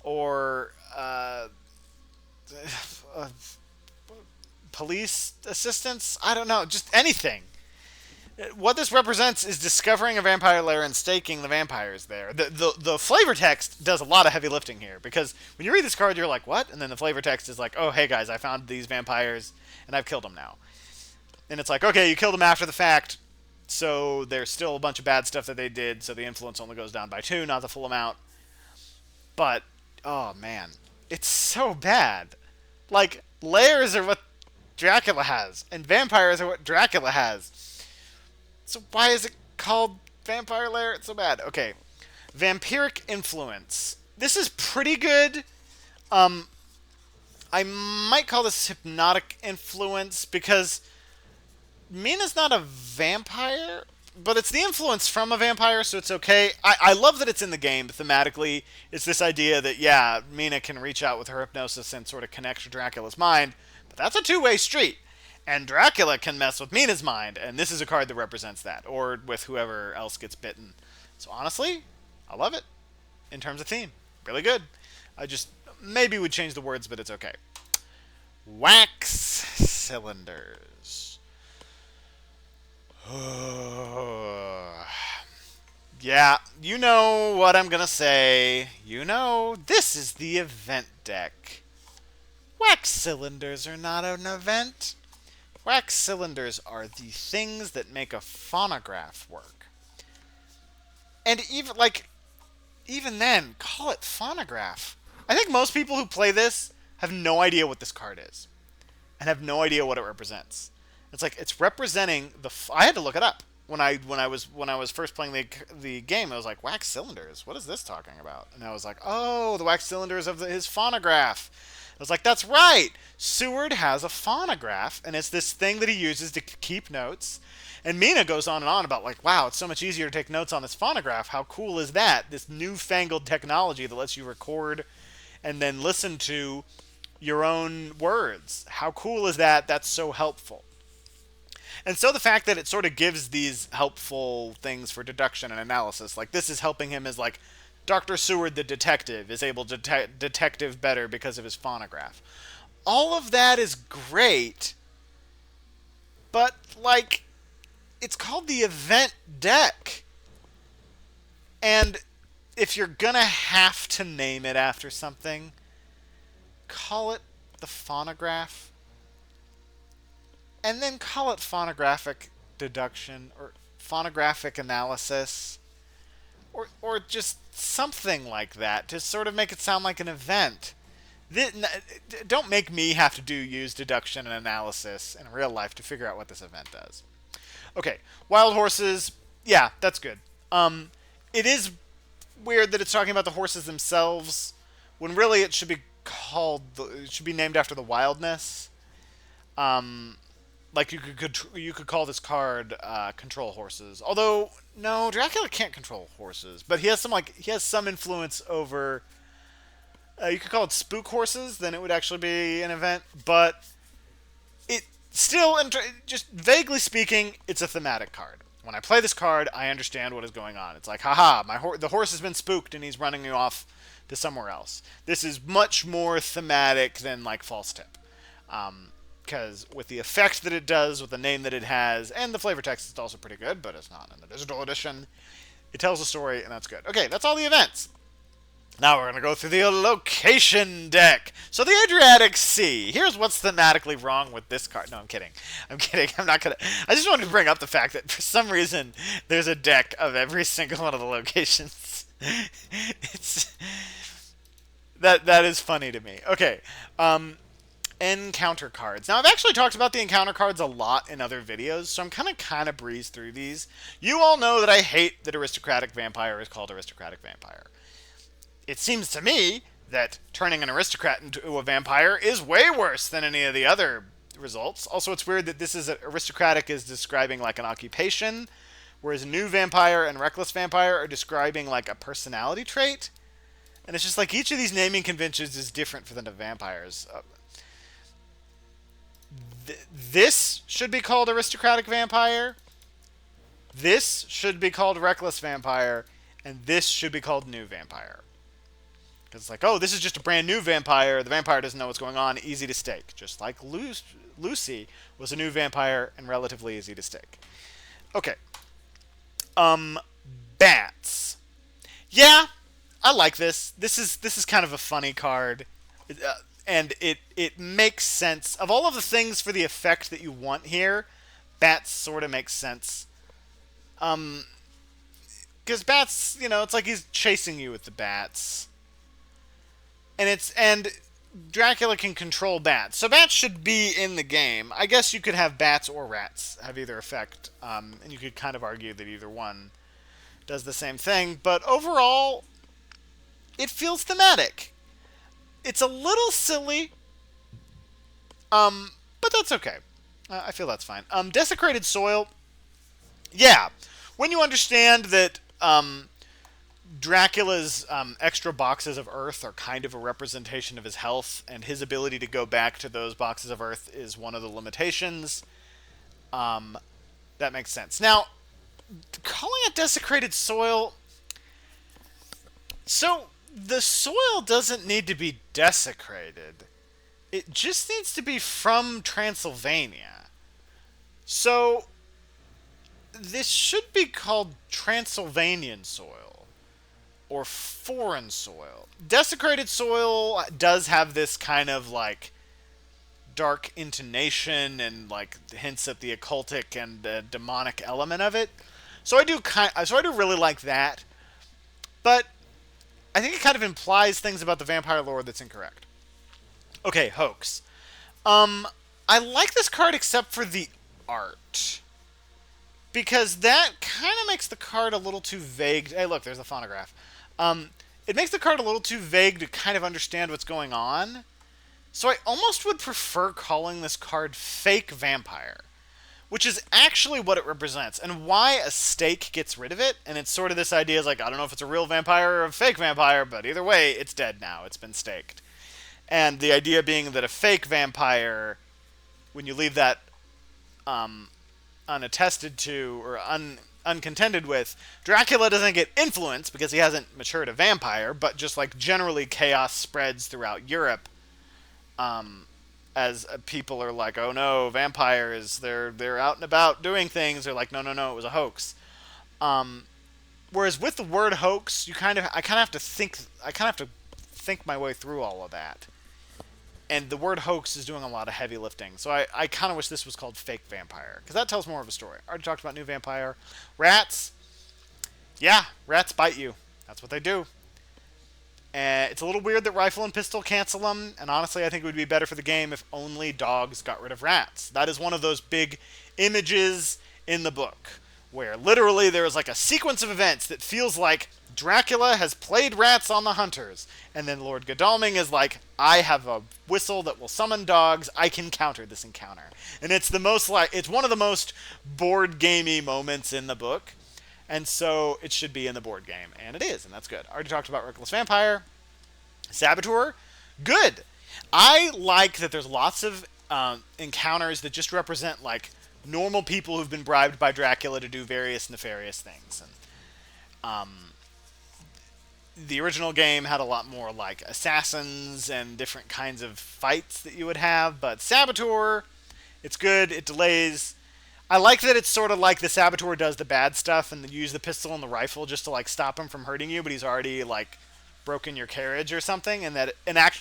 or police assistance. I don't know, just anything. What this represents is discovering a vampire lair and staking the vampires there. The flavor text does a lot of heavy lifting here, because when you read this card, you're like, what? And then the flavor text is like, oh, hey guys, I found these vampires, and I've killed them now. And it's like, okay, you killed them after the fact, so there's still a bunch of bad stuff that they did, so the influence only goes down by 2, not the full amount. But, oh man, it's so bad. Like, lairs are what Dracula has, and vampires are what Dracula has. So why is it called Vampire Lair? It's so bad. Okay. Vampiric Influence. This is pretty good. I might call this Hypnotic Influence because Mina's not a vampire, but it's the influence from a vampire, so it's okay. I love that it's in the game thematically. It's this idea that, yeah, Mina can reach out with her hypnosis and sort of connect to Dracula's mind, but that's a two-way street. And Dracula can mess with Mina's mind, and this is a card that represents that, or with whoever else gets bitten. So honestly, I love it in terms of theme. Really good. I just maybe would change the words, but it's okay. Wax cylinders. Yeah, you know what I'm gonna say. You know, this is the event deck. Wax cylinders are not an event. Wax cylinders are the things that make a phonograph work. And even then, call it phonograph. I think most people who play this have no idea what this card is, and have no idea what it represents. It's like it's representing the. I had to look it up when I was first playing the game. I was like, wax cylinders. What is this talking about? And I was like, oh, the wax cylinders of his phonograph. I was like, that's right. Seward has a phonograph, and it's this thing that he uses to keep notes. And Mina goes on and on about, like, wow, it's so much easier to take notes on this phonograph. How cool is that? This newfangled technology that lets you record and then listen to your own words. How cool is that? That's so helpful. And so the fact that it sort of gives these helpful things for deduction and analysis, like this is helping him as like Dr. Seward the detective is able to detective better because of his phonograph. All of that is great, but like it's called the event deck. And if you're gonna have to name it after something, call it the phonograph. And then call it phonographic deduction or phonographic analysis. Or just something like that to sort of make it sound like an event. Don't make me have to use deduction and analysis in real life to figure out what this event does. Okay, wild horses. Yeah, that's good. It is weird that it's talking about the horses themselves when really it should be it should be named after the wildness. Like you could call this card control horses. Although no, Dracula can't control horses, but he has some influence over. You could call it spook horses. Then it would actually be an event, but it still, just vaguely speaking, it's a thematic card. When I play this card, I understand what is going on. It's like, haha, the horse has been spooked and he's running me off to somewhere else. This is much more thematic than like false tip. Because with the effect that it does, with the name that it has, and the flavor text is also pretty good, but it's not in the digital edition. It tells a story, and that's good. Okay, that's all the events. Now we're going to go through the location deck. So the Adriatic Sea. Here's what's thematically wrong with this card. No, I'm kidding. I'm kidding. I'm not going to... I just wanted to bring up the fact that for some reason, there's a deck of every single one of the locations. It's... That is funny to me. Okay, encounter cards. Now, I've actually talked about the encounter cards a lot in other videos, so I'm kind of breeze through these. You all know that I hate that aristocratic vampire is called aristocratic vampire. It seems to me that turning an aristocrat into a vampire is way worse than any of the other results. Also, it's weird that this is aristocratic is describing like an occupation, whereas new vampire and reckless vampire are describing like a personality trait. And it's just like each of these naming conventions is different for the vampires. This should be called aristocratic vampire. This should be called reckless vampire. And this should be called new vampire. Because it's like, oh, this is just a brand new vampire. The vampire doesn't know what's going on. Easy to stake. Just like Lucy was a new vampire and relatively easy to stake. Okay. Um, Bats. Yeah, I like this. This is kind of a funny card, and it makes sense of all of the things for the effect that you want here. Bats sort of makes sense. Because bats, it's like he's chasing you with the bats, and Dracula can control bats, so bats should be in the game. I guess you could have bats or rats have either effect, and you could kind of argue that either one does the same thing. But overall, it feels thematic. It's a little silly, but that's okay. I feel that's fine. Desecrated soil. Yeah, when you understand that Dracula's extra boxes of earth are kind of a representation of his health, and his ability to go back to those boxes of earth is one of the limitations. That makes sense. Now, calling it desecrated soil. So, the soil doesn't need to be desecrated. It just needs to be from Transylvania. So, this should be called Transylvanian soil or foreign soil. Desecrated soil does have this kind of like dark intonation and like hints at the occultic and demonic element of it. So I do really like that. But I think it kind of implies things about the vampire lore that's incorrect. Okay, hoax. I like this card except for the art. Because that kind of makes the card a little too vague. Hey, look, there's the phonograph. It makes the card a little too vague to kind of understand what's going on. So I almost would prefer calling this card Fake Vampire, which is actually what it represents, and why a stake gets rid of it. And it's sort of this idea is like, I don't know if it's a real vampire or a fake vampire, but either way, it's dead now. It's been staked. And the idea being that a fake vampire, when you leave that unattested to or uncontended with, Dracula doesn't get influence because he hasn't matured a vampire, but just like generally chaos spreads throughout Europe, as people are like, oh no, vampires, they're out and about doing things. They're like, no, it was a hoax. Whereas with the word hoax, I kind of have to think my way through all of that. And the word hoax is doing a lot of heavy lifting. So I kind of wish this was called Fake Vampire, because that tells more of a story. I already talked about New Vampire. Rats. Yeah, rats bite you. That's what they do. And it's a little weird that Rifle and Pistol cancel them, and honestly I think it would be better for the game if only dogs got rid of rats. That is one of those big images in the book, where literally there is like a sequence of events that feels like Dracula has played rats on the hunters, and then Lord Godalming is like, I have a whistle that will summon dogs, I can counter this encounter. And it's one of the most board gamey moments in the book, and so it should be in the board game, and it is, and that's good. I already talked about Reckless Vampire. Saboteur, good. I like that there's lots of encounters that just represent like normal people who've been bribed by Dracula to do various nefarious things. And the original game had a lot more like assassins and different kinds of fights that you would have, but Saboteur, it's good. It delays. I like that it's sort of like the Saboteur does the bad stuff and use the pistol and the rifle just to like stop him from hurting you, but he's already like broken your carriage or something, and that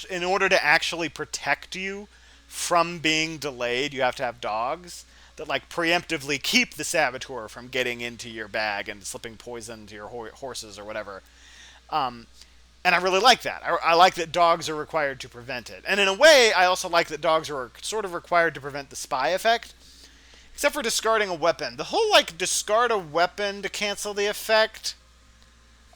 in order to actually protect you from being delayed, you have to have dogs that like preemptively keep the Saboteur from getting into your bag and slipping poison to your horses or whatever. And I really like that. I like that dogs are required to prevent it. And in a way, I also like that dogs are sort of required to prevent the spy effect. Except for discarding a weapon. The whole, like, discard a weapon to cancel the effect.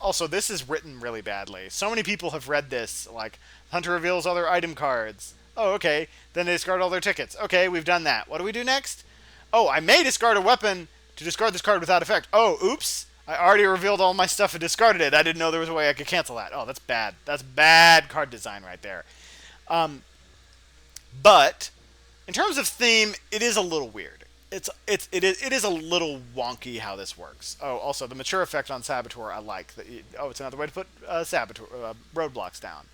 Also, this is written really badly. So many people have read this, like, Hunter reveals all their item cards. Oh, okay. Then they discard all their tickets. Okay, we've done that. What do we do next? Oh, I may discard a weapon to discard this card without effect. Oh, oops. I already revealed all my stuff and discarded it. I didn't know there was a way I could cancel that. Oh, that's bad. That's bad card design right there. But in terms of theme, it is a little weird. It is a little wonky how this works. Oh, also the mature effect on Saboteur I like. It's another way to put Saboteur roadblocks down,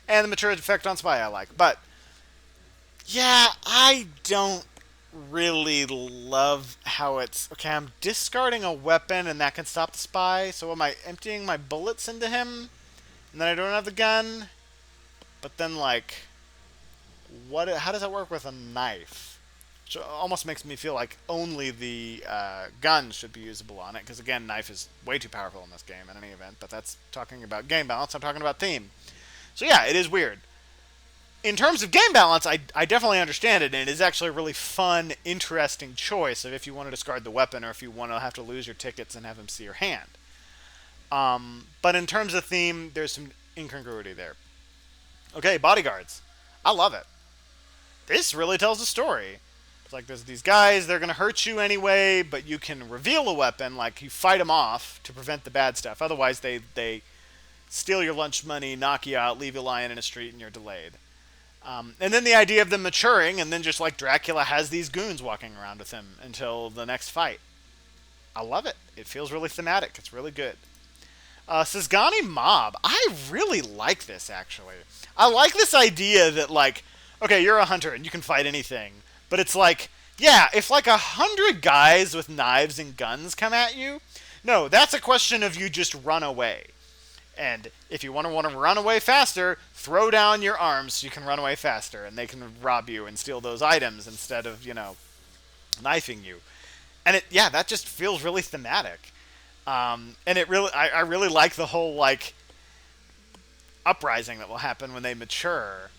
and the mature effect on Spy I like. But yeah, I don't really love how it's okay. I'm discarding a weapon, and that can stop the spy. So am I emptying my bullets into him, and then I don't have the gun? But then like, what? How does that work with a knife? Which almost makes me feel like only the gun should be usable on it, because again, knife is way too powerful in this game in any event. But that's talking about game balance. I'm talking about theme. So yeah, it is weird. In terms of game balance, I definitely understand it, and it is actually a really fun, interesting choice of if you want to discard the weapon or if you want to have to lose your tickets and have him see your hand. But in terms of theme, there's some incongruity there. Okay, bodyguards. I love it. This really tells a story. It's like there's these guys, they're going to hurt you anyway, but you can reveal a weapon, like you fight them off to prevent the bad stuff. Otherwise, they steal your lunch money, knock you out, leave you lying in a street, and you're delayed. And then the idea of them maturing, and then just like Dracula has these goons walking around with him until the next fight. I love it. It feels really thematic. It's really good. Sisgani Mob. I really like this, actually. I like this idea that, like, okay, you're a hunter and you can fight anything. But it's like, yeah, if like 100 guys with knives and guns come at you, no, that's a question of you just run away. And if you want to run away faster, throw down your arms so you can run away faster, and they can rob you and steal those items instead of, knifing you. And yeah, that just feels really thematic. And it really, I really like the whole like uprising that will happen when they mature.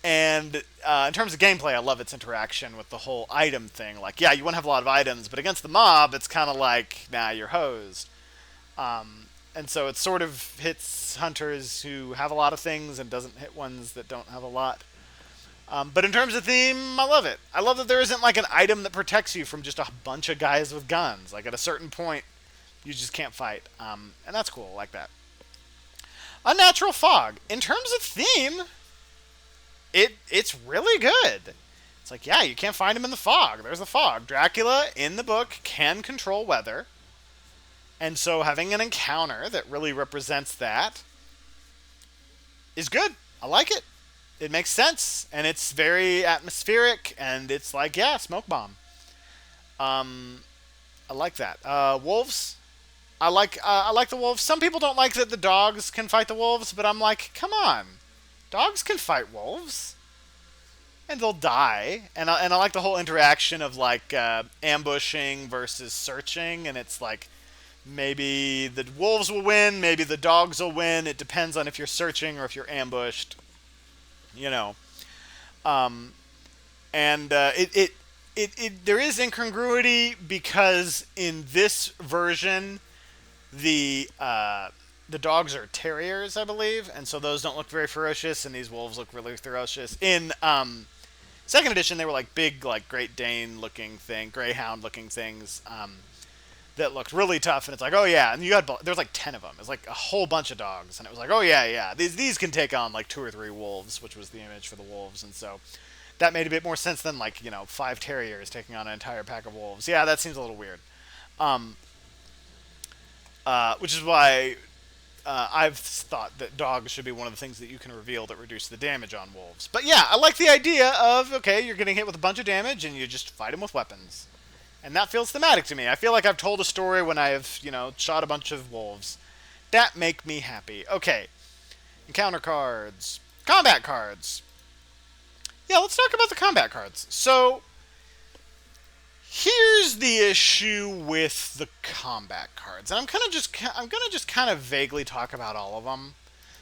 And in terms of gameplay, I love its interaction with the whole item thing. Like, yeah, you want to have a lot of items, but against the mob, it's kind of like, nah, you're hosed. And so it sort of hits hunters who have a lot of things and doesn't hit ones that don't have a lot. But in terms of theme, I love it. I love that there isn't like an item that protects you from just a bunch of guys with guns. Like at a certain point, you just can't fight. And that's cool, I like that. Unnatural Fog. In terms of theme, it's really good. It's like, yeah, you can't find him in the fog. There's the fog. Dracula, in the book, can control weather. And so having an encounter that really represents that is good. I like it. It makes sense. And it's very atmospheric. And it's like, yeah, smoke bomb. I like that. Wolves. I like the wolves. Some people don't like that the dogs can fight the wolves, but I'm like, come on. Dogs can fight wolves. And they'll die. And I like the whole interaction of like ambushing versus searching. And it's like, maybe the wolves will win, maybe the dogs will win. It depends on if you're searching or if you're ambushed. You know. And there is incongruity because in this version, the dogs are terriers, I believe, and so those don't look very ferocious, and these wolves look really ferocious. In second edition, they were like big, like Great Dane looking thing, Greyhound looking things. That looked really tough, and it's like, oh yeah, and there's like 10 of them. It's like a whole bunch of dogs, and it was like, oh yeah, these can take on like 2 or 3 wolves, which was the image for the wolves, and so that made a bit more sense than like 5 terriers taking on an entire pack of wolves. Yeah, that seems a little weird. Which is why I've thought that dogs should be one of the things that you can reveal that reduce the damage on wolves. But yeah, I like the idea of, okay, you're getting hit with a bunch of damage, and you just fight them with weapons. And that feels thematic to me. I feel like I've told a story when I have, shot a bunch of wolves. That make me happy. Okay. Encounter cards. Combat cards. Yeah, let's talk about the combat cards. So, here's the issue with the combat cards. And I'm gonna just kind of vaguely talk about all of them.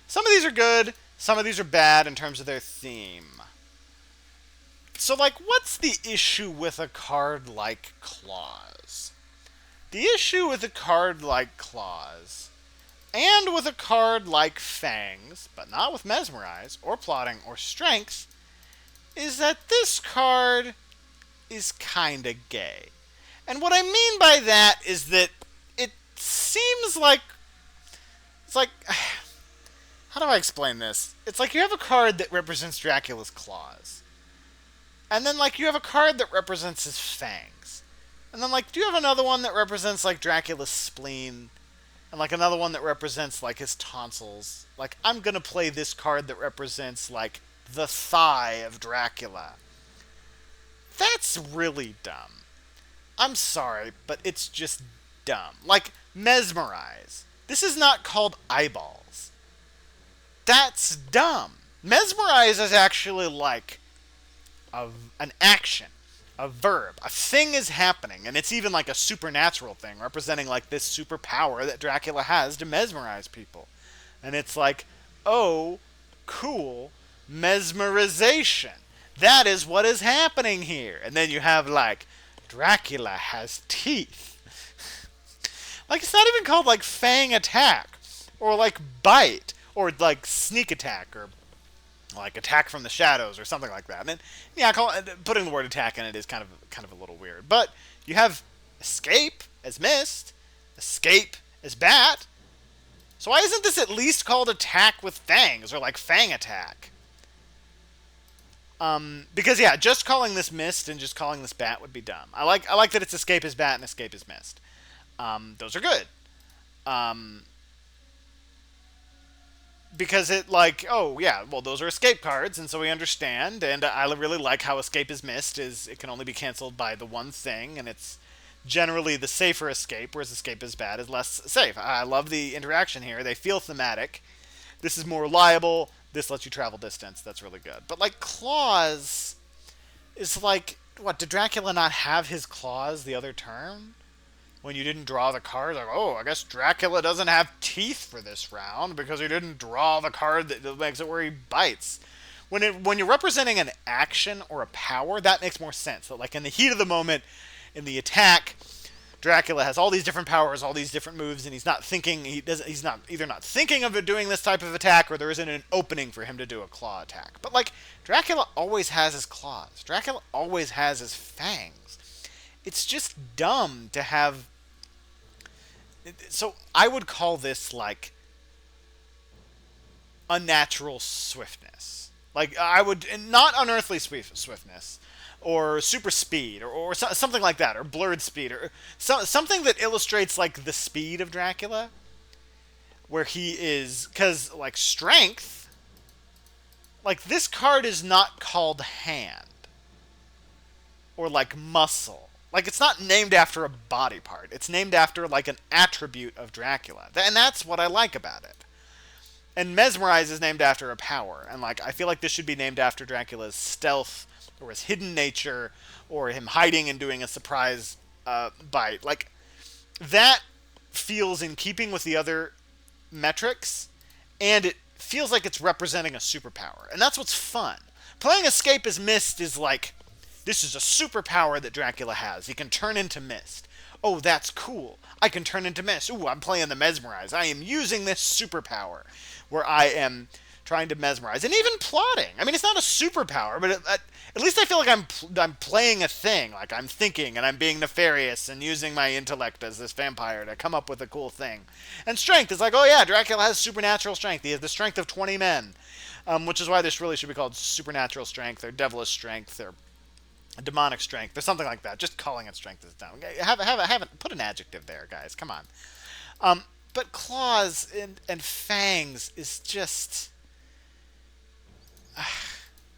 Some of these are good, some of these are bad in terms of their theme. So, like, what's the issue with a card like Claws? The issue with a card like Claws, and with a card like Fangs, but not with Mesmerize, or Plotting, or Strength, is that this card is kinda gay. And what I mean by that is that it seems like... It's like... How do I explain this? It's like you have a card that represents Dracula's claws. And then, like, you have a card that represents his fangs. And then, like, do you have another one that represents, like, Dracula's spleen? And, like, another one that represents, like, his tonsils? Like, I'm gonna play this card that represents, like, the thigh of Dracula. That's really dumb. I'm sorry, but it's just dumb. Like, mesmerize. This is not called eyeballs. That's dumb. Mesmerize is actually like an action, a verb. A thing is happening, and it's even like a supernatural thing, representing like this superpower that Dracula has to mesmerize people. And it's like, oh, cool, mesmerization. That is what is happening here. And then you have like, Dracula has teeth. Like, it's not even called like fang attack, or like bite, or like sneak attack, or like attack from the shadows or something like that. And yeah, putting the word attack in it is kind of a little weird. But you have escape as mist, escape as bat. So why isn't this at least called attack with fangs or like fang attack? Because yeah, just calling this mist and just calling this bat would be dumb. I like that it's escape as bat and escape as mist. Those are good. Because it like, oh yeah, well those are escape cards, and so we understand, and I really like how escape is missed, is it can only be canceled by the one thing, and it's generally the safer escape, whereas escape is bad is less safe. I love the interaction here. They feel thematic. This is more reliable. This lets you travel distance. That's really good. But like claws is like, what, did Dracula not have his claws the other turn? When you didn't draw the card, like, oh, I guess Dracula doesn't have teeth for this round because he didn't draw the card that makes it where he bites. When you're representing an action or a power, that makes more sense. That like in the heat of the moment, in the attack, Dracula has all these different powers, all these different moves, and he's not either not thinking of doing this type of attack, or there isn't an opening for him to do a claw attack. But like, Dracula always has his claws. Dracula always has his fangs. It's just dumb to have. So I would call this like unnatural swiftness. Like I would, not unearthly swiftness, or super speed, or something like that, or blurred speed, or something that illustrates like the speed of Dracula, where he is, because like strength, like this card is not called hand or like muscle. Like it's not named after a body part. It's named after like an attribute of Dracula, and that's what I like about it. And mesmerize is named after a power, and like I feel like this should be named after Dracula's stealth, or his hidden nature, or him hiding and doing a surprise bite. Like that feels in keeping with the other metrics, and it feels like it's representing a superpower, and that's what's fun. Playing Escape as Mist is like, this is a superpower that Dracula has. He can turn into mist. Oh, that's cool. I can turn into mist. Ooh, I'm playing the mesmerize. I am using this superpower where I am trying to mesmerize, and even plotting. I mean, it's not a superpower, but at least I feel like I'm playing a thing. Like I'm thinking and I'm being nefarious and using my intellect as this vampire to come up with a cool thing. And strength is like, oh yeah, Dracula has supernatural strength. He has the strength of 20 men, which is why this really should be called supernatural strength, or devilish strength, or demonic strength, or something like that. Just calling it strength is dumb. Haven't put an adjective there, guys. Come on. But claws and fangs is just,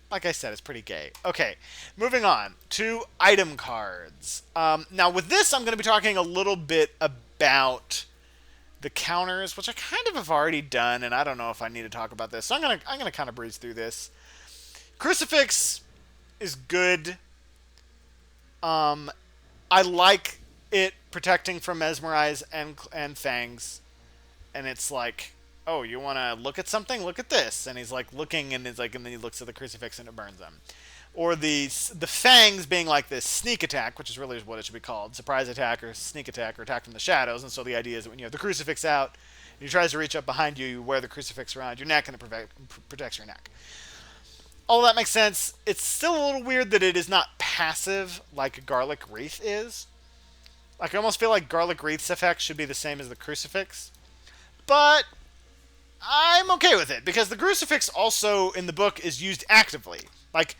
like I said, it's pretty gay. Okay, moving on to item cards. Now with this, I'm going to be talking a little bit about the counters, which I kind of have already done, and I don't know if I need to talk about this. So I'm gonna kind of breeze through this. Crucifix is good. I like it protecting from mesmerize and fangs, and it's like, oh, you want to look at something? Look at this, and he's like looking, and it's like, and then he looks at the crucifix and it burns him. Or the fangs being like this sneak attack, which is really what it should be called, surprise attack or sneak attack or attack from the shadows. And so the idea is that when you have the crucifix out, and he tries to reach up behind you, you wear the crucifix around your neck, and it protects your neck. All that makes sense. It's still a little weird that it is not passive like Garlic Wreath is. Like, I almost feel like Garlic Wreath's effect should be the same as the crucifix. But I'm okay with it, because the crucifix also, in the book, is used actively. Like,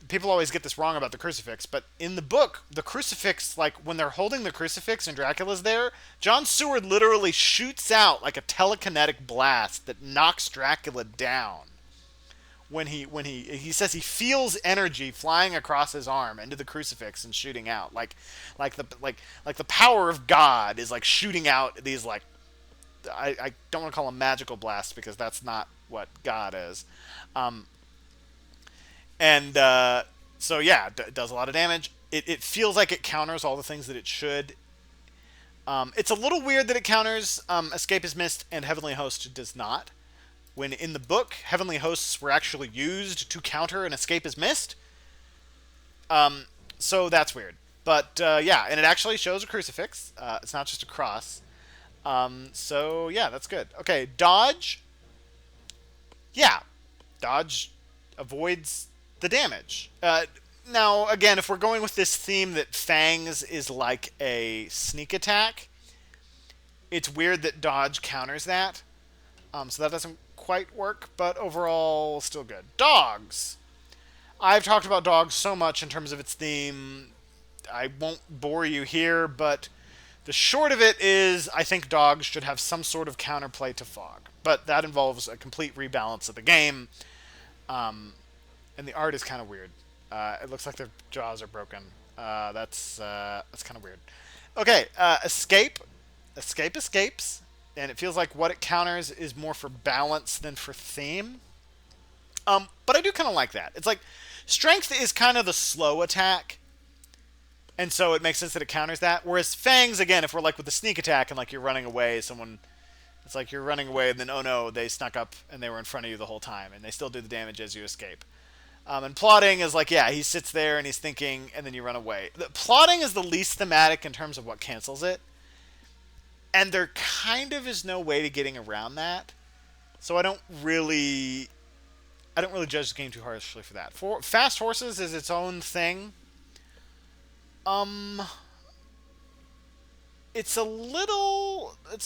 people always get this wrong about the crucifix, but in the book, the crucifix, like, when they're holding the crucifix and Dracula's there, John Seward literally shoots out, like, a telekinetic blast that knocks Dracula down. when he says he feels energy flying across his arm into the crucifix and shooting out, like the power of God is like shooting out these like, I don't want to call them magical blasts because that's not what God is. Um, and so yeah, it does a lot of damage. It feels like it counters all the things that it should. It's a little weird that it counters Escape is Missed and Heavenly Host does not. When in the book, Heavenly Hosts were actually used to counter an Escape is Missed. So that's weird. But yeah, and it actually shows a crucifix. It's not just a cross. So yeah, that's good. Okay, dodge. Yeah, dodge avoids the damage. Now, again, if we're going with this theme that Fangs is like a sneak attack, it's weird that dodge counters that. So that doesn't quite work, but overall, still good. Dogs. I've talked about dogs so much in terms of its theme. I won't bore you here, but the short of it is I think dogs should have some sort of counterplay to fog. But that involves a complete rebalance of the game. And the art is kind of weird. It looks like their jaws are broken. That's kind of weird. Okay, escape. Escape escapes. And it feels like what it counters is more for balance than for theme. But I do kind of like that. It's like strength is kind of the slow attack. And so it makes sense that it counters that. Whereas fangs, again, if we're like with the sneak attack and like you're running away, it's like you're running away and then, oh no, they snuck up and they were in front of you the whole time. And they still do the damage as you escape. And plotting is like, yeah, he sits there and he's thinking and then you run away. Plotting is the least thematic in terms of what cancels it. And there kind of is no way to getting around that. So I don't really judge the game too harshly for that. For fast horses is its own thing. It's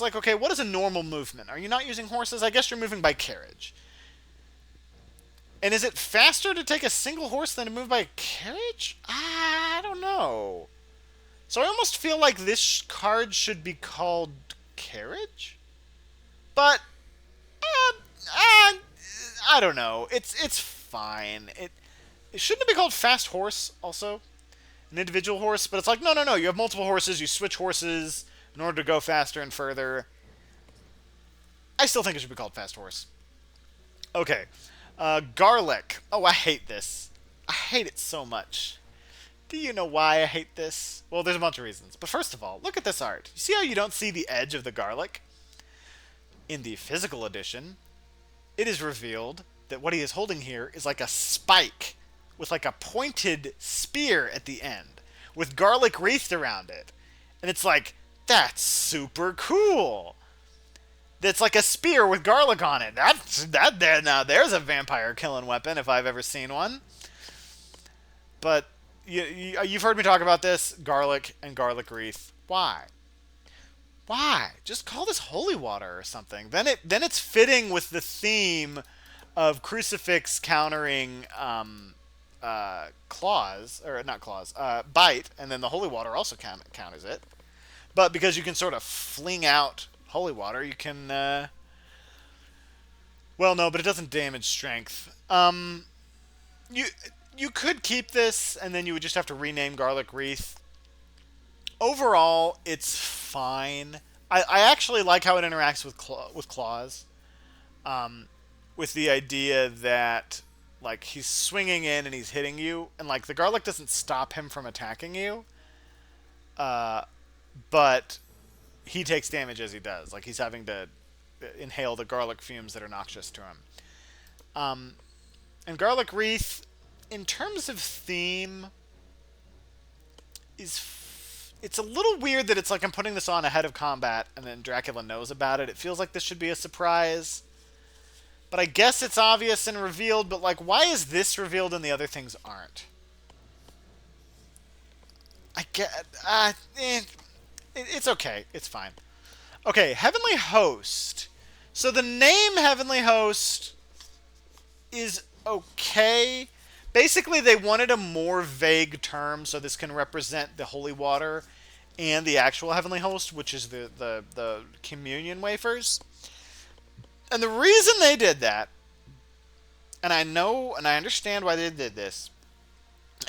like, okay, what is a normal movement? Are you not using horses? I guess you're moving by carriage. And is it faster to take a single horse than to move by a carriage? I don't know. So I almost feel like this card should be called Carriage? But, I don't know. It's fine. It shouldn't be called Fast Horse, also. An individual horse, but it's like, no. You have multiple horses, you switch horses in order to go faster and further. I still think it should be called Fast Horse. Okay. Garlic. Oh, I hate this. I hate it so much. Do you know why I hate this? Well, there's a bunch of reasons. But first of all, look at this art. You see how you don't see the edge of the garlic? In the physical edition, it is revealed that what he is holding here is like a spike with like a pointed spear at the end with garlic wreathed around it. And it's like, that's super cool. That's like a spear with garlic on it. Now there's a vampire killing weapon if I've ever seen one. But you've heard me talk about this, garlic and garlic wreath. Why? Just call this holy water or something. Then it's fitting with the theme of crucifix countering claws, or not claws, bite, and then the holy water also counters it. But because you can sort of fling out holy water, you can. Well, no, but it doesn't damage strength. You could keep this, and then you would just have to rename Garlic Wreath. Overall, it's fine. I actually like how it interacts with claws. With the idea that like he's swinging in and he's hitting you, and like the garlic doesn't stop him from attacking you. But he takes damage as he does. Like he's having to inhale the garlic fumes that are noxious to him. And Garlic Wreath, in terms of theme, it's a little weird that it's like I'm putting this on ahead of combat and then Dracula knows about it. It feels like this should be a surprise. But I guess it's obvious and revealed, but like, why is this revealed and the other things aren't? I get... it's okay. It's fine. Okay, Heavenly Host. So the name Heavenly Host is okay. Basically, they wanted a more vague term so this can represent the holy water and the actual Heavenly Host, which is the communion wafers. And the reason they did that And I know and I understand why they did this.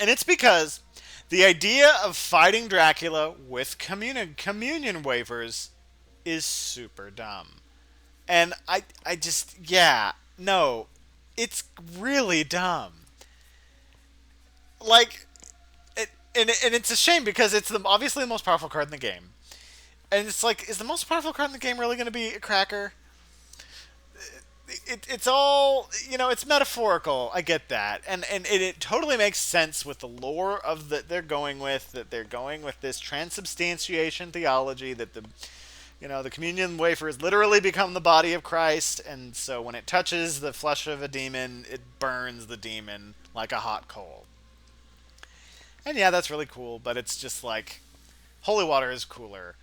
And it's because the idea of fighting Dracula with communion wafers is super dumb. And I just, yeah, no, it's really dumb. Like, and it's a shame because it's obviously the most powerful card in the game. And it's like, is the most powerful card in the game really going to be a cracker? It's all, it's metaphorical. I get that, and it totally makes sense with the lore of that they're going with, that they're going with this transubstantiation theology, that the communion wafers literally become the body of Christ, and so when it touches the flesh of a demon, it burns the demon like a hot coal. And yeah, that's really cool, but it's just like holy water is cooler.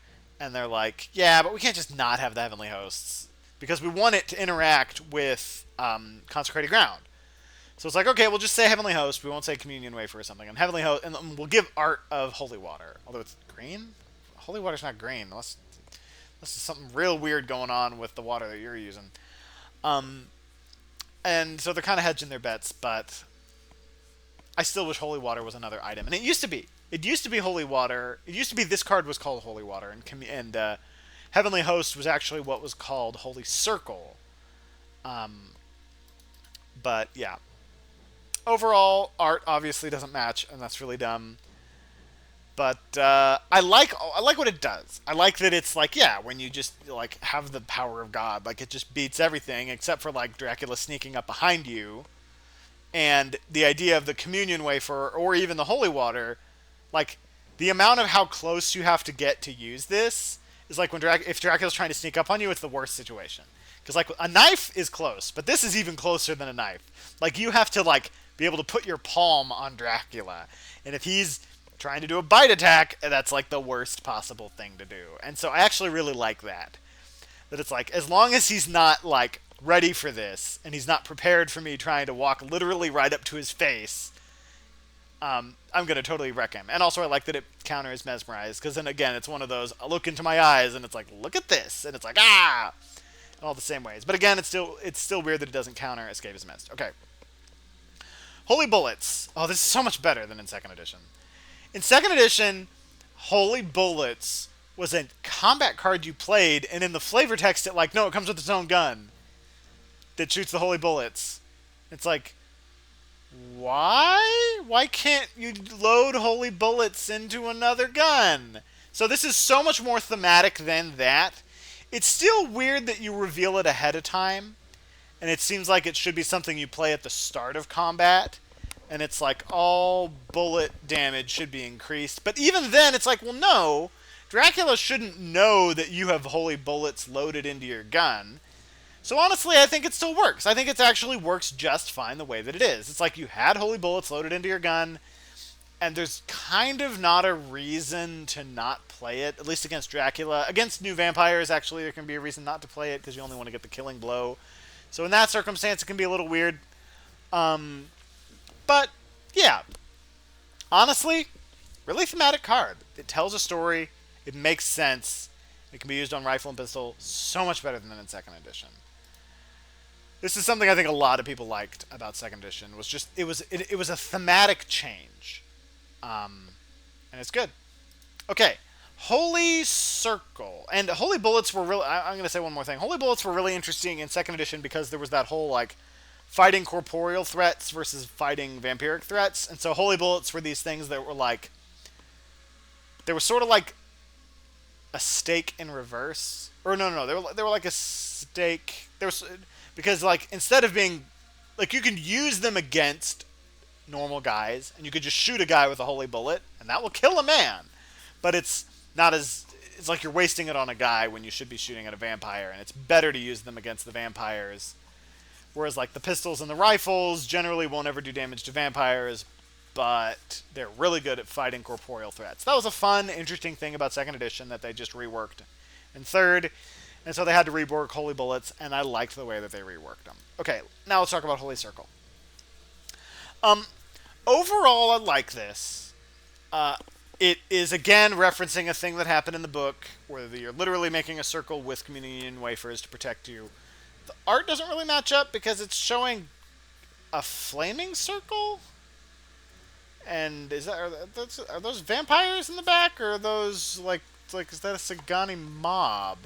And they're like, yeah, but we can't just not have the heavenly hosts because we want it to interact with consecrated ground. So it's like, okay, we'll just say heavenly host. We won't say communion wafer or something. And heavenly host, and we'll give art of holy water. Although it's green, holy water's not green unless this is something real weird going on with the water that you're using. And so they're kind of hedging their bets, but I still wish holy water was another item. And it used to be. It used to be holy water. It used to be this card was called holy water, and heavenly host was actually what was called holy circle. But yeah, overall art obviously doesn't match, and that's really dumb. But I like what it does. I like that it's like, yeah, when you just like have the power of God, like it just beats everything except for like Dracula sneaking up behind you, and the idea of the communion wafer or even the holy water, like the amount of how close you have to get to use this is like when if Dracula's trying to sneak up on you, it's the worst situation. Because like a knife is close, but this is even closer than a knife. Like you have to like be able to put your palm on Dracula, and if he's trying to do a bite attack, that's like the worst possible thing to do. And so I actually really like that. That it's like, as long as he's not like ready for this, and he's not prepared for me trying to walk literally right up to his face, I'm gonna totally wreck him. And also I like that it counters mesmerize, because then again it's one of those, I look into my eyes and it's like, look at this, and it's like, ah, in all the same ways. But again, it's still weird that it doesn't counter escape as mist. Okay, holy bullets. Oh, this is so much better than in second edition. In second edition, holy bullets was a combat card you played, and in the flavor text it like, no, it comes with its own gun that shoots the holy bullets. It's like, why? Why can't you load holy bullets into another gun? So this is so much more thematic than that. It's still weird that you reveal it ahead of time, and it seems like it should be something you play at the start of combat, and it's like all bullet damage should be increased. But even then, it's like, well, no, Dracula shouldn't know that you have holy bullets loaded into your gun. So honestly, I think it still works. I think it actually works just fine the way that it is. It's like you had holy bullets loaded into your gun, and there's kind of not a reason to not play it, at least against Dracula. Against new vampires, actually, there can be a reason not to play it, because you only want to get the killing blow. So in that circumstance, it can be a little weird. But, yeah. Honestly, really thematic card. It tells a story. It makes sense. It can be used on rifle and pistol so much better than in second edition. This is something I think a lot of people liked about second edition. Was just it was a thematic change, and it's good. Okay, Holy Circle and Holy Bullets were really. I'm going to say one more thing. Holy Bullets were really interesting in second edition because there was that whole like fighting corporeal threats versus fighting vampiric threats, and so Holy Bullets were these things that were like, they were sort of like a stake in reverse, or no, they were like a stake. There was, because like instead of being like, you can use them against normal guys, and you could just shoot a guy with a holy bullet, and that will kill a man. But it's not as, it's like you're wasting it on a guy when you should be shooting at a vampire, and it's better to use them against the vampires. Whereas like the pistols and the rifles generally won't ever do damage to vampires, but they're really good at fighting corporeal threats. That was a fun, interesting thing about second edition that they just reworked in third. And so they had to rework Holy Bullets, and I liked the way that they reworked them. Okay, now let's talk about Holy Circle. Overall, I like this. It is, again, referencing a thing that happened in the book, where you're literally making a circle with communion wafers to protect you. The art doesn't really match up because it's showing a flaming circle? And are those vampires in the back, or are those like is that a Sagani mob?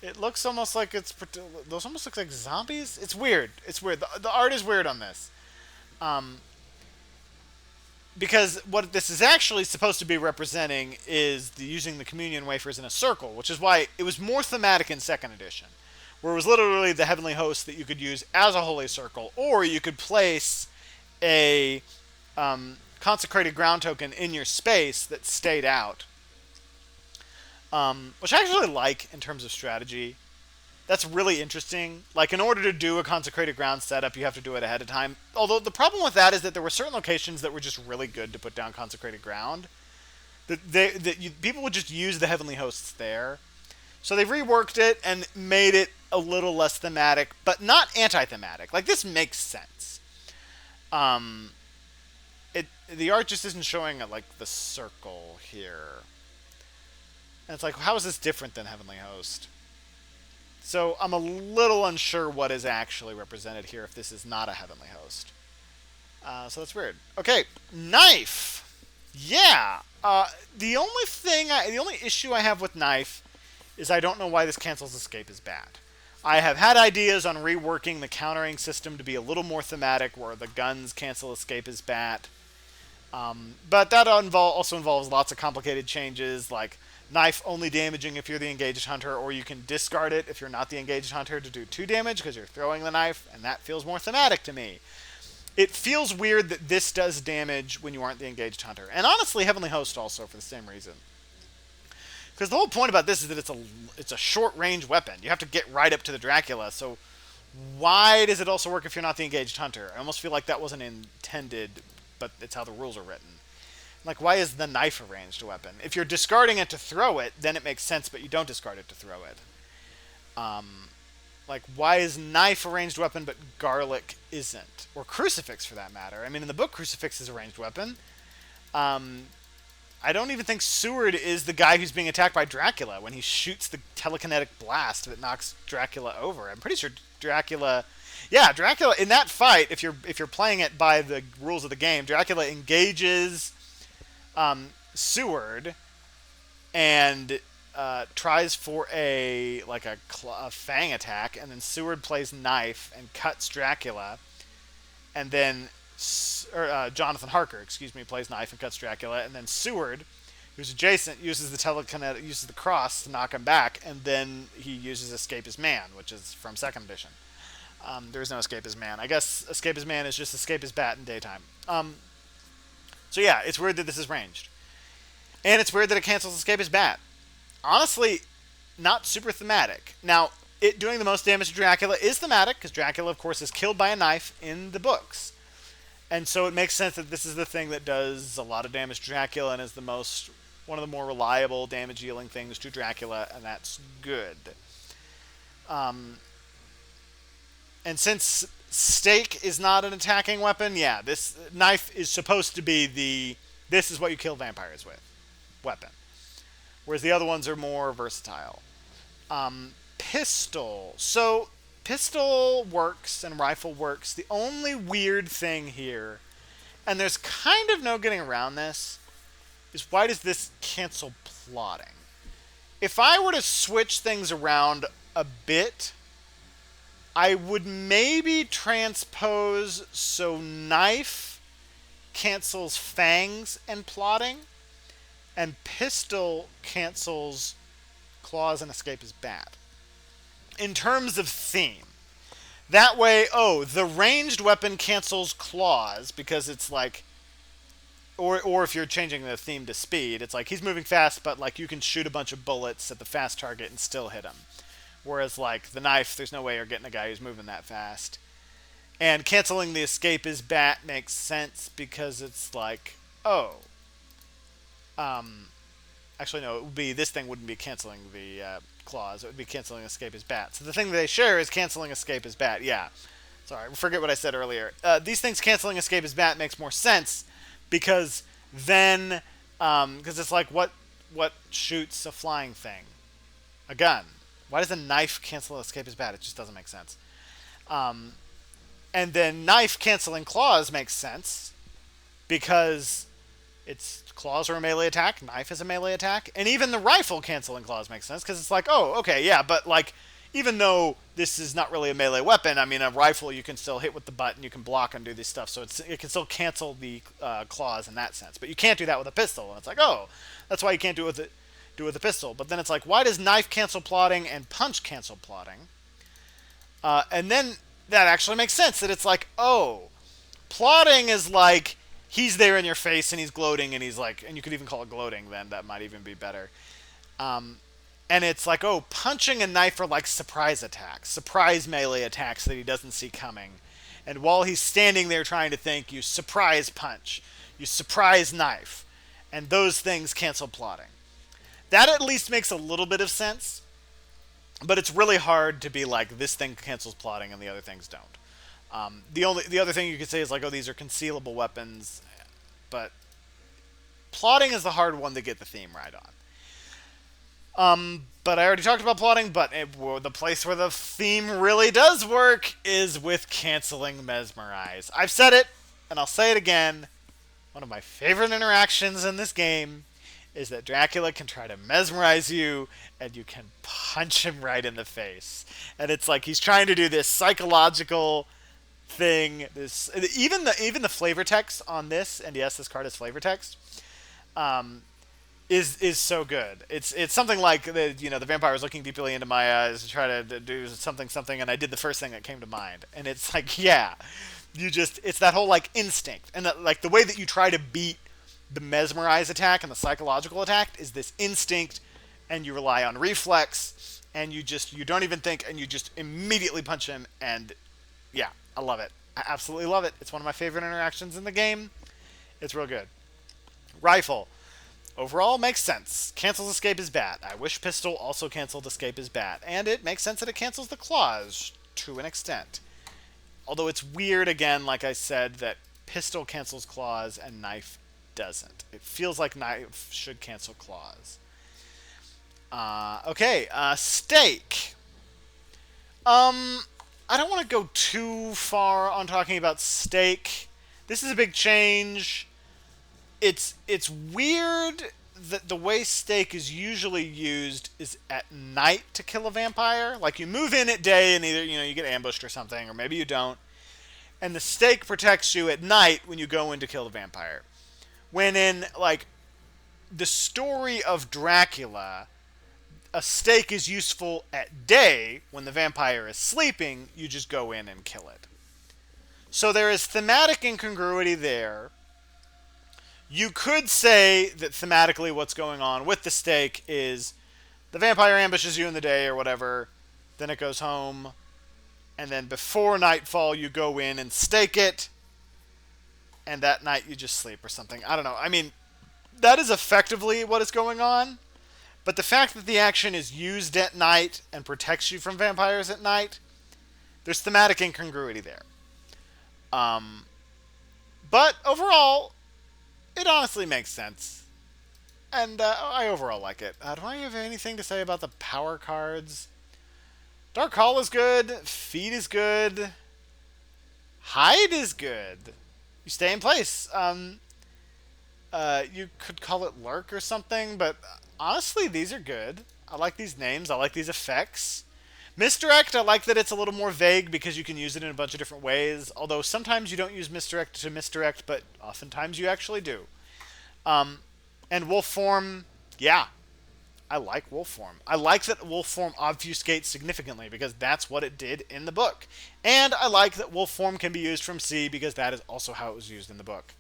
It looks almost like those almost look like zombies. It's weird. It's weird. The art is weird on this. Um, because what this is actually supposed to be representing is using the communion wafers in a circle, which is why it was more thematic in second edition, where it was literally the heavenly host that you could use as a holy circle, or you could place a consecrated ground token in your space that stayed out, which I actually like in terms of strategy. That's really interesting. Like, in order to do a consecrated ground setup, you have to do it ahead of time. Although the problem with that is that there were certain locations that were just really good to put down consecrated ground. People would just use the heavenly hosts there. So they've reworked it and made it a little less thematic, but not anti-thematic. Like, this makes sense. The art just isn't showing like the circle here. And it's like, how is this different than Heavenly Host? So I'm a little unsure what is actually represented here if this is not a Heavenly Host. So that's weird. Okay, knife. Yeah. The only issue I have with knife is I don't know why this cancels escape is bad. I have had ideas on reworking the countering system to be a little more thematic, where the guns cancel escape is bad. But that also involves lots of complicated changes, like knife only damaging if you're the engaged hunter, or you can discard it if you're not the engaged hunter to do 2 damage because you're throwing the knife, and that feels more thematic to me. It feels weird that this does damage when you aren't the engaged hunter. And honestly, Heavenly Host also, for the same reason. Because the whole point about this is that it's a short-range weapon. You have to get right up to the Dracula, so why does it also work if you're not the engaged hunter? I almost feel like that wasn't intended, but it's how the rules are written. Like, why is the knife a ranged weapon? If you're discarding it to throw it, then it makes sense, but you don't discard it to throw it. Like, why is knife a ranged weapon, but garlic isn't? Or crucifix, for that matter. I mean, in the book, crucifix is a ranged weapon. I don't even think Seward is the guy who's being attacked by Dracula when he shoots the telekinetic blast that knocks Dracula over. I'm pretty sure Dracula... Yeah, Dracula, in that fight, if you're playing it by the rules of the game, Dracula engages Seward and tries for a fang attack, and then Seward plays knife and cuts Dracula, and then Jonathan Harker, plays knife and cuts Dracula, and then Seward, who's adjacent, uses the cross to knock him back, and then he uses Escape as Man, which is from second edition. There is no Escape as Man. I guess Escape as Man is just Escape as Bat in daytime. So yeah, it's weird that this is ranged. And it's weird that it cancels Escape as Bat. Honestly, not super thematic. Now, it doing the most damage to Dracula is thematic, because Dracula, of course, is killed by a knife in the books. And so it makes sense that this is the thing that does a lot of damage to Dracula and is one of the more reliable damage-dealing things to Dracula, and that's good. And since stake is not an attacking weapon, yeah, this knife is supposed to be this is what you kill vampires with weapon. Whereas the other ones are more versatile. Pistol. So, pistol works and rifle works. The only weird thing here, and there's kind of no getting around this, is why does this cancel plotting? If I were to switch things around a bit, I would maybe transpose so knife cancels fangs and plotting, and pistol cancels claws and escape as bat. In terms of theme. That way, the ranged weapon cancels claws because it's like, or if you're changing the theme to speed, it's like he's moving fast, but like you can shoot a bunch of bullets at the fast target and still hit him. Whereas like the knife, there's no way you're getting a guy who's moving that fast. And canceling the escape as bat makes sense because it's like, actually no, this thing wouldn't be canceling the claws. It would be canceling escape as bat. So the thing that they share is canceling escape as bat. Yeah. Sorry, forget what I said earlier. These things canceling escape as bat makes more sense because then, because it's like what shoots a flying thing? A gun. Why does a knife cancel escape as bat? It just doesn't make sense. And And then knife canceling claws makes sense because its claws are a melee attack, knife is a melee attack, and even the rifle canceling claws makes sense because it's like, oh, okay, yeah, but like, even though this is not really a melee weapon, I mean, a rifle you can still hit with the butt and you can block and do this stuff, so it can still cancel the claws in that sense. But you can't do that with a pistol, and it's like, oh, that's why you can't do it with a pistol. But then it's like, why does knife cancel plotting and punch cancel plotting? And then that actually makes sense. That it's like, oh, plotting is like he's there in your face and he's gloating and he's like, and you could even call it gloating. Then that might even be better. And it's like, oh, punching and knife are like surprise attacks, surprise melee attacks that he doesn't see coming. And while he's standing there trying to think, you surprise punch, you surprise knife, and those things cancel plotting. That at least makes a little bit of sense, but it's really hard to be like, this thing cancels plotting and the other things don't. The other thing you could say is like, oh, these are concealable weapons, but plotting is the hard one to get the theme right on. But I already talked about plotting, but the place where the theme really does work is with canceling mesmerize. I've said it, and I'll say it again. One of my favorite interactions in this game is that Dracula can try to mesmerize you, and you can punch him right in the face. And it's like he's trying to do this psychological thing. Even the flavor text on this, and yes, this card is flavor text. Is so good. It's something like the vampire was looking deeply into my eyes to try to do something, and I did the first thing that came to mind. And it's like, yeah, it's that whole like instinct, and that, like the way that you try to beat the mesmerize attack and the psychological attack is this instinct, and you rely on reflex, and you don't even think, and you just immediately punch him. And yeah, I love it. I absolutely love it. It's one of my favorite interactions in the game. It's real good. Rifle. Overall, makes sense. Cancels escape is bad. I wish pistol also canceled escape is bad. And it makes sense that it cancels the claws to an extent. Although it's weird, again, like I said, that pistol cancels claws and knife doesn't. It feels like knife should cancel claws. Stake. I don't want to go too far on talking about stake. This is a big change. It's weird that the way stake is usually used is at night to kill a vampire. Like, you move in at day and either, you get ambushed or something, or maybe you don't. And the stake protects you at night when you go in to kill the vampire. When in, like, the story of Dracula, a stake is useful at day when the vampire is sleeping. You just go in and kill it. So there is thematic incongruity there. You could say that thematically what's going on with the stake is the vampire ambushes you in the day or whatever, then it goes home, and then before nightfall you go in and stake it, and that night you just sleep or something. I don't know. I mean, that is effectively what is going on, but the fact that the action is used at night and protects you from vampires at night, there's thematic incongruity there. But overall, it honestly makes sense. And I overall like it. Do I have anything to say about the power cards? Dark Hall is good. Feed is good. Hide is good. You stay in place. You could call it Lurk or something, but honestly, these are good. I like these names. I like these effects. Misdirect, I like that it's a little more vague because you can use it in a bunch of different ways. Although sometimes you don't use misdirect to misdirect, but oftentimes you actually do. And wolf form, yeah. I like wolf form. I like that wolf form obfuscates significantly because that's what it did in the book. And I like that wolf form can be used from C because that is also how it was used in the book.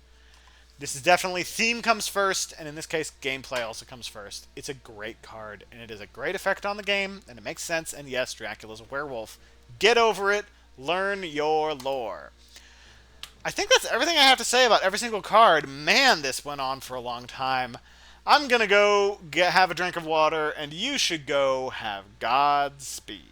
This is definitely theme comes first, and in this case, gameplay also comes first. It's a great card, and it is a great effect on the game, and it makes sense, and yes, Dracula's a werewolf. Get over it. Learn your lore. I think that's everything I have to say about every single card. Man, this went on for a long time. I'm going to go have a drink of water, and you should go have Godspeed.